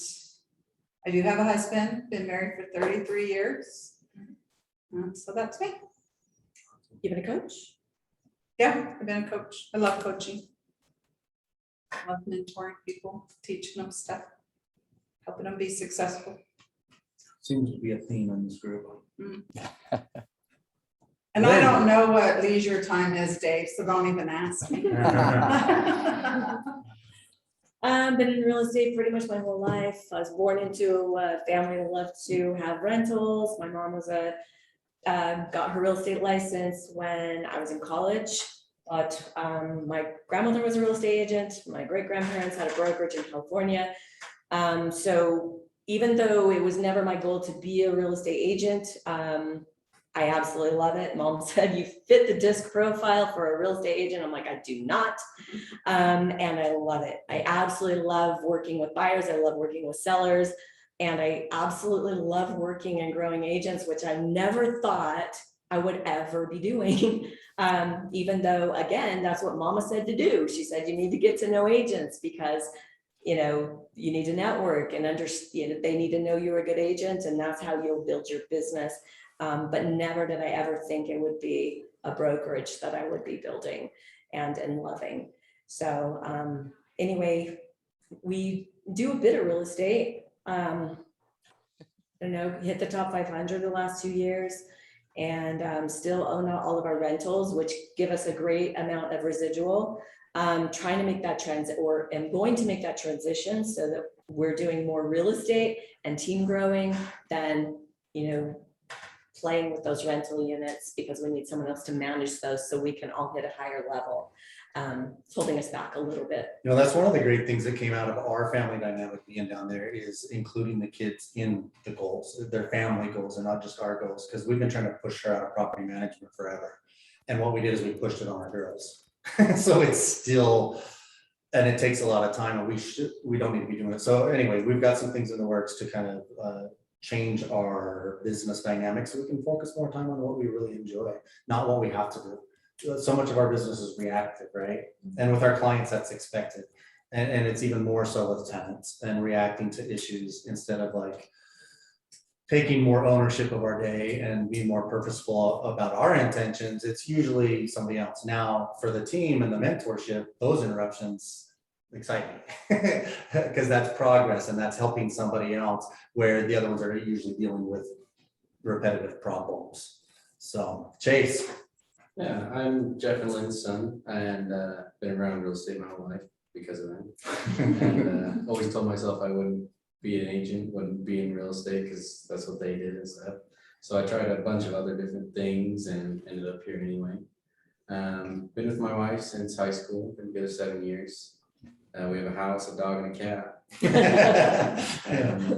I do have a husband, been married for 33 years. So that's me. You been a coach? Yeah, I've been a coach. I love coaching. Love mentoring people, teaching them stuff, helping them be successful. Seems to be a theme in this group. And I don't know what leisure time is, Dave, so don't even ask me. Been in real estate pretty much my whole life. I was born into a family that loved to have rentals. My mom was got her real estate license when I was in college. But my grandmother was a real estate agent. My great grandparents had a brokerage in California. So even though it was never my goal to be a real estate agent, I absolutely love it. Mom said, you fit the disc profile for a real estate agent. I'm like, I do not. And I love it. I absolutely love working with buyers. I love working with sellers. And I absolutely love working and growing agents, which I never thought I would ever be doing. Even though, again, that's what Mama said to do. She said, you need to get to know agents because, you know, you need to network and understand, they need to know you're a good agent, and that's how you'll build your business. But never did I ever think it would be a brokerage that I would be building and loving. So anyway, we do a bit of real estate. I don't know, hit the top 500 the last 2 years, and still own all of our rentals, which give us a great amount of residual. Trying to make that am going to make that transition so that we're doing more real estate and team growing than, you know, playing with those rental units, because we need someone else to manage those so we can all hit a higher level. It's holding us back a little bit. You know, that's one of the great things that came out of our family dynamic being down there, is including the kids in the goals, their family goals, and not just our goals, because we've been trying to push her out of property management forever. And what we did is we pushed it on our girls. So it's still, and it takes a lot of time, and we don't need to be doing it. So anyway, we've got some things in the works to kind of change our business dynamics so we can focus more time on what we really enjoy, not what we have to do. So much of our business is reactive, right? And with our clients, that's expected. And it's even more so with tenants and reacting to issues instead of like taking more ownership of our day and being more purposeful about our intentions. It's usually somebody else. Now for the team and the mentorship, those interruptions excite me because that's progress and that's helping somebody else, where the other ones are usually dealing with repetitive problems. So Chase. Yeah, I'm Jeff and Lynn's son, and been around real estate my whole life because of them. And always told myself I wouldn't be an agent, wouldn't be in real estate because that's what they did and stuff. So I tried a bunch of other different things and ended up here anyway. Been with my wife since high school, been together 7 years. We have a house, a dog, and a cat.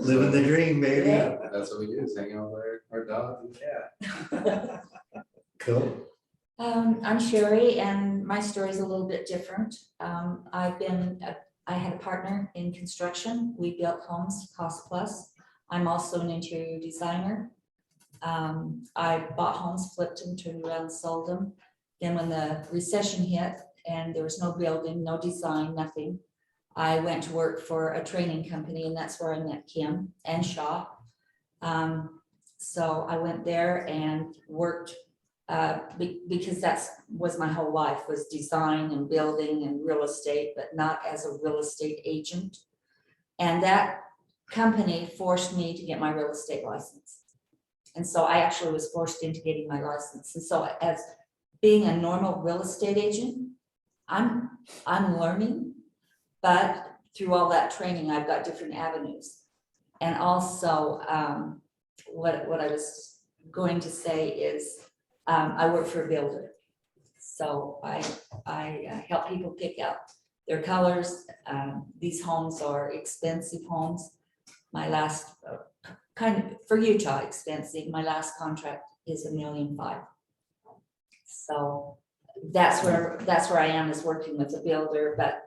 Living the dream, baby. Yeah, that's what we do, is hang out with our dog and cat. Cool. I'm Sherry, and my story is a little bit different. I had a partner in construction. We built homes, cost plus. I'm also an interior designer. I bought homes, flipped them, turned around, sold them. Then when the recession hit and there was no building, no design, nothing, I went to work for a training company, and that's where I met Kim and Shaw. So I went there and worked because that was my whole life, was design and building and real estate, but not as a real estate agent. And that company forced me to get my real estate license. And so I actually was forced into getting my license. And so as being a normal real estate agent, I'm learning, but through all that training, I've got different avenues. And also what I was going to say is, I work for a builder. So I help people pick out their colors. These homes are expensive homes. My last, for Utah, expensive. My last contract is $1.5 million. So that's where I am, is working with a builder, but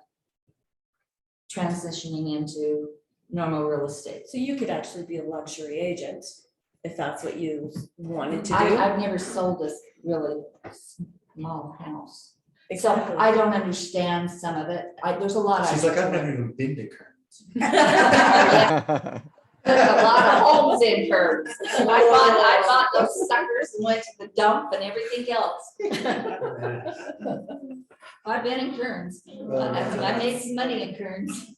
transitioning into normal real estate. So you could actually be a luxury agent if that's what you wanted to do. I've never sold this really small house. Exactly. So I don't understand some of it. There's a lot of. She's like, I've never even been to Kearns. There's a lot of homes in Kearns. I bought those suckers and went to the dump and everything else. I've been in Kearns. I made some money in Kearns.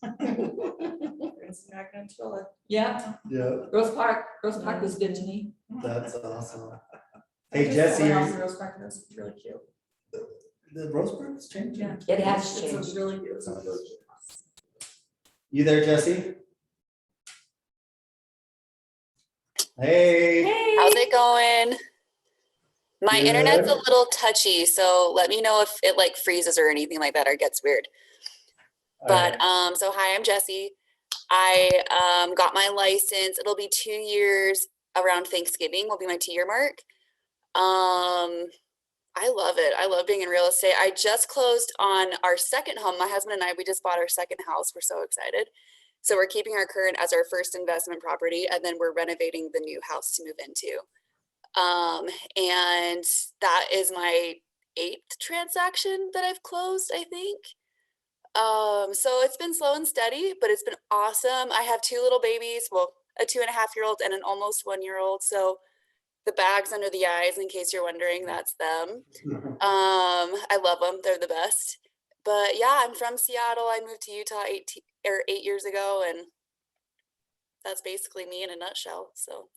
Yeah, Yeah, Rose Park was good to me. that's awesome. I Hey, just Jesse, went are off the you- Rose Park, that's really cute. the Roseburg's changing. Yeah. It has It's a changed. really cute. It's a really cute. You there, Jesse? Hey. How's it going? My internet's a Good. little touchy, so let me know if it like freezes or anything like that or gets weird. But so hi, I'm Jessie. I got my license. It'll be 2 years around Thanksgiving will be my 2-year mark. I love it. I love being in real estate. I just closed on our second home. My husband and I, we just bought our second house. We're so excited. So we're keeping our current as our first investment property, and then we're renovating the new house to move into. And that is my 8th transaction that I've closed, I think. So it's been slow and steady, but it's been awesome. I have 2 little babies, well, a 2.5-year-old and an almost 1-year-old. So the bags under the eyes, in case you're wondering, that's them. I love them. They're the best. But yeah, I'm from Seattle. I moved to Utah 8 years ago, and that's basically me in a nutshell. So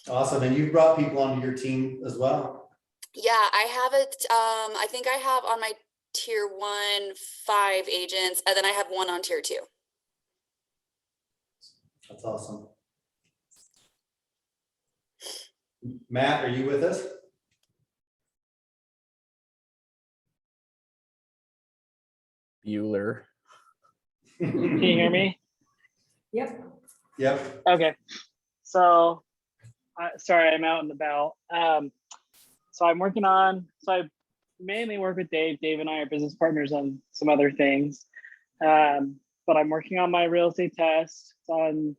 Awesome. And you brought people onto your team as well. yeah, I have it. I think I have on my tier 1 5 agents, and then I have 1 on tier 2. That's awesome. Matt, are you with us? Bueller. Can you hear me? Yep. Yep. Okay. So, sorry, I'm out and about. So I mainly work with Dave. Dave and I are business partners on some other things. But I'm working on my real estate test. It's on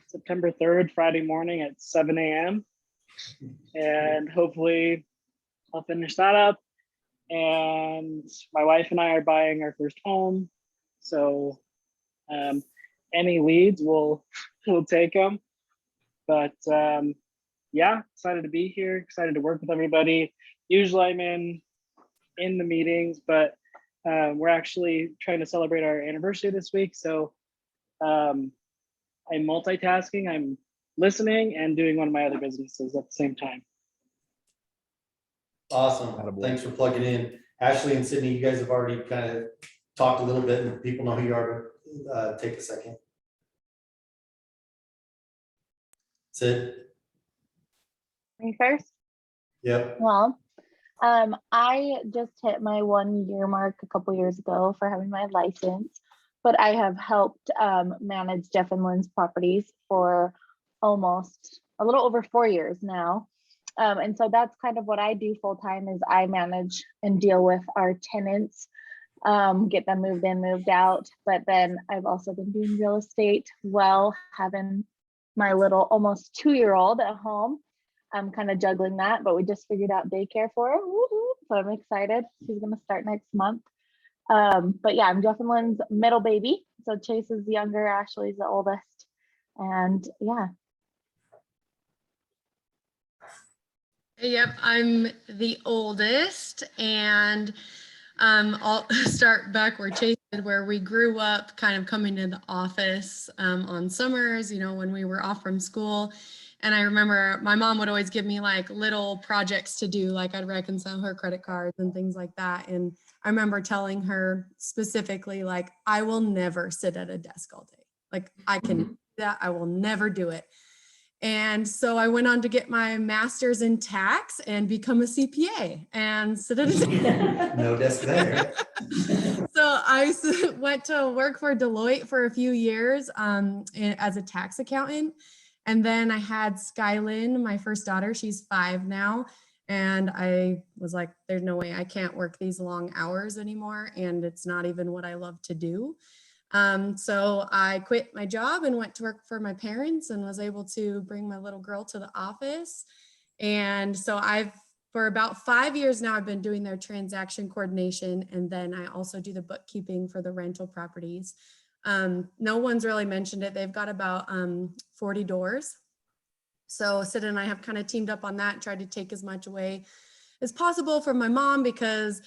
September 3rd, Friday morning at 7 a.m. And hopefully I'll finish that up. And my wife and I are buying our first home. So any leads, we'll take them. But yeah, excited to be here, excited to work with everybody. Usually I'm in the meetings, but we're actually trying to celebrate our anniversary this week. So I'm multitasking, I'm listening and doing one of my other businesses at the same time. Awesome. Thanks for plugging in. Ashley and Sydney, you guys have already kind of talked a little bit and people know who you are, but take a second. Sid? Me first? Yep. Well, I just hit my 1-year mark a couple years ago for having my license, but I have helped manage Jeff and Lynn's properties for almost a little over 4 years now. And so that's kind of what I do full time is I manage and deal with our tenants, get them moved in, moved out. But then I've also been doing real estate while having my little almost 2-year-old at home. I'm kind of juggling that, but we just figured out daycare for her. Woo-hoo. So I'm excited. She's going to start next month. But yeah, I'm Jeff and Lynn's middle baby. So Chase is the younger, Ashley's the oldest. And yeah. Yep, I'm the oldest, and I'll start back where Chase did, where we grew up kind of coming to the office on summers, when we were off from school. And I remember my mom would always give me like little projects to do, like I'd reconcile her credit cards and things like that. And I remember telling her specifically, like, I will never sit at a desk all day. Like I can do that, I will never do it. And so I went on to get my master's in tax and become a CPA and sit at a No desk there. So I went to work for Deloitte for a few years as a tax accountant. And then I had Skylin, my first daughter, she's 5 now. And I was like, there's no way I can't work these long hours anymore. And it's not even what I love to do. So I quit my job and went to work for my parents and was able to bring my little girl to the office. And so for about 5 years now, I've been doing their transaction coordination. And then I also do the bookkeeping for the rental properties. No one's really mentioned it. They've got about 40 doors. So Sid and I have kind of teamed up on that, tried to take as much away is possible from my mom, because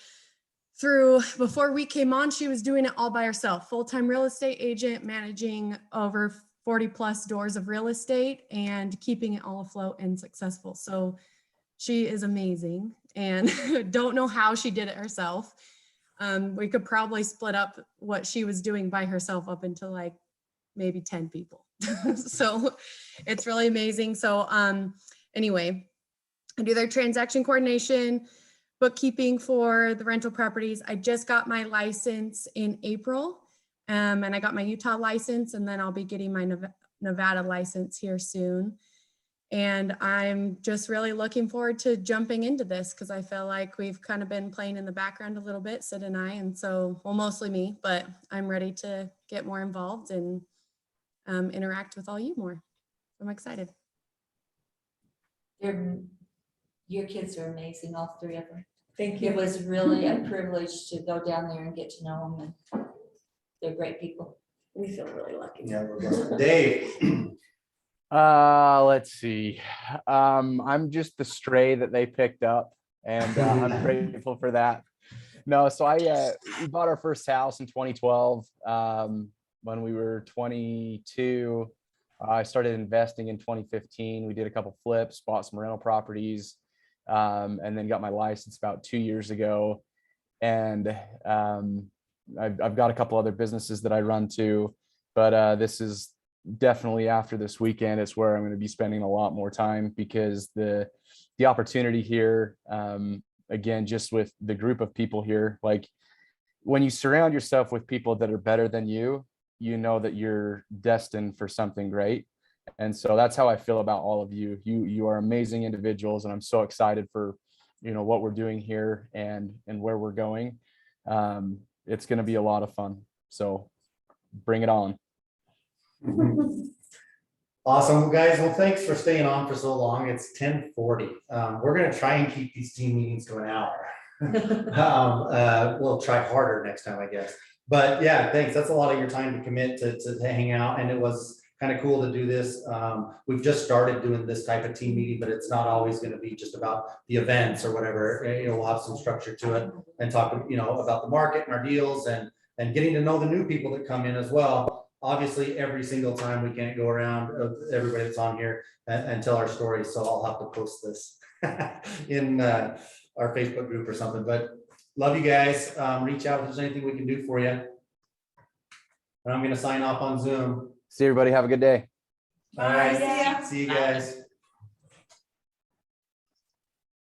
before we came on, she was doing it all by herself, full-time real estate agent, managing over 40 plus doors of real estate and keeping it all afloat and successful. So she is amazing, and don't know how she did it herself. We could probably split up what she was doing by herself up into like maybe 10 people. So it's really amazing. So anyway, I do their transaction coordination, bookkeeping for the rental properties. I just got my license in April, and I got my Utah license, and then I'll be getting my Nevada license here soon. And I'm just really looking forward to jumping into this, because I feel like we've kind of been playing in the background a little bit, Sid and I, and so, well, mostly me, but I'm ready to get more involved and interact with all you more. I'm excited. Your kids are amazing, all three of them. Thank you. It was really a privilege to go down there and get to know them, and they're great people. We feel really lucky. Yeah, we're blessed. Dave. Let's see. I'm just the stray that they picked up, and I'm grateful for that. No, so we bought our first house in 2012. When we were 22, I started investing in 2015. We did a couple flips, bought some rental properties, and then got my license about 2 years ago. And I've got a couple other businesses that I run too, but this is definitely, after this weekend, it's where I'm going to be spending a lot more time, because the opportunity here, again, just with the group of people here, like when you surround yourself with people that are better than you, you know that you're destined for something great. And so that's how I feel about all of you. You are amazing individuals, and I'm so excited for, what we're doing here and where we're going. It's going to be a lot of fun. So bring it on. Awesome, well, guys. Well, thanks for staying on for so long. It's 10:40. We're going to try and keep these team meetings to an hour. We'll try harder next time, I guess. But yeah, thanks. That's a lot of your time to commit to hang out, and it was kind of cool to do this. We've just started doing this type of team meeting, but it's not always going to be just about the events or whatever. We'll have some structure to it and talk, about the market and our deals, and getting to know the new people that come in as well. Obviously, every single time we can't go around everybody that's on here and tell our stories, so I'll have to post this in our Facebook group or something. But love you guys. Reach out if there's anything we can do for you. And I'm going to sign off on Zoom. See everybody. Have a good day. All right. See you guys.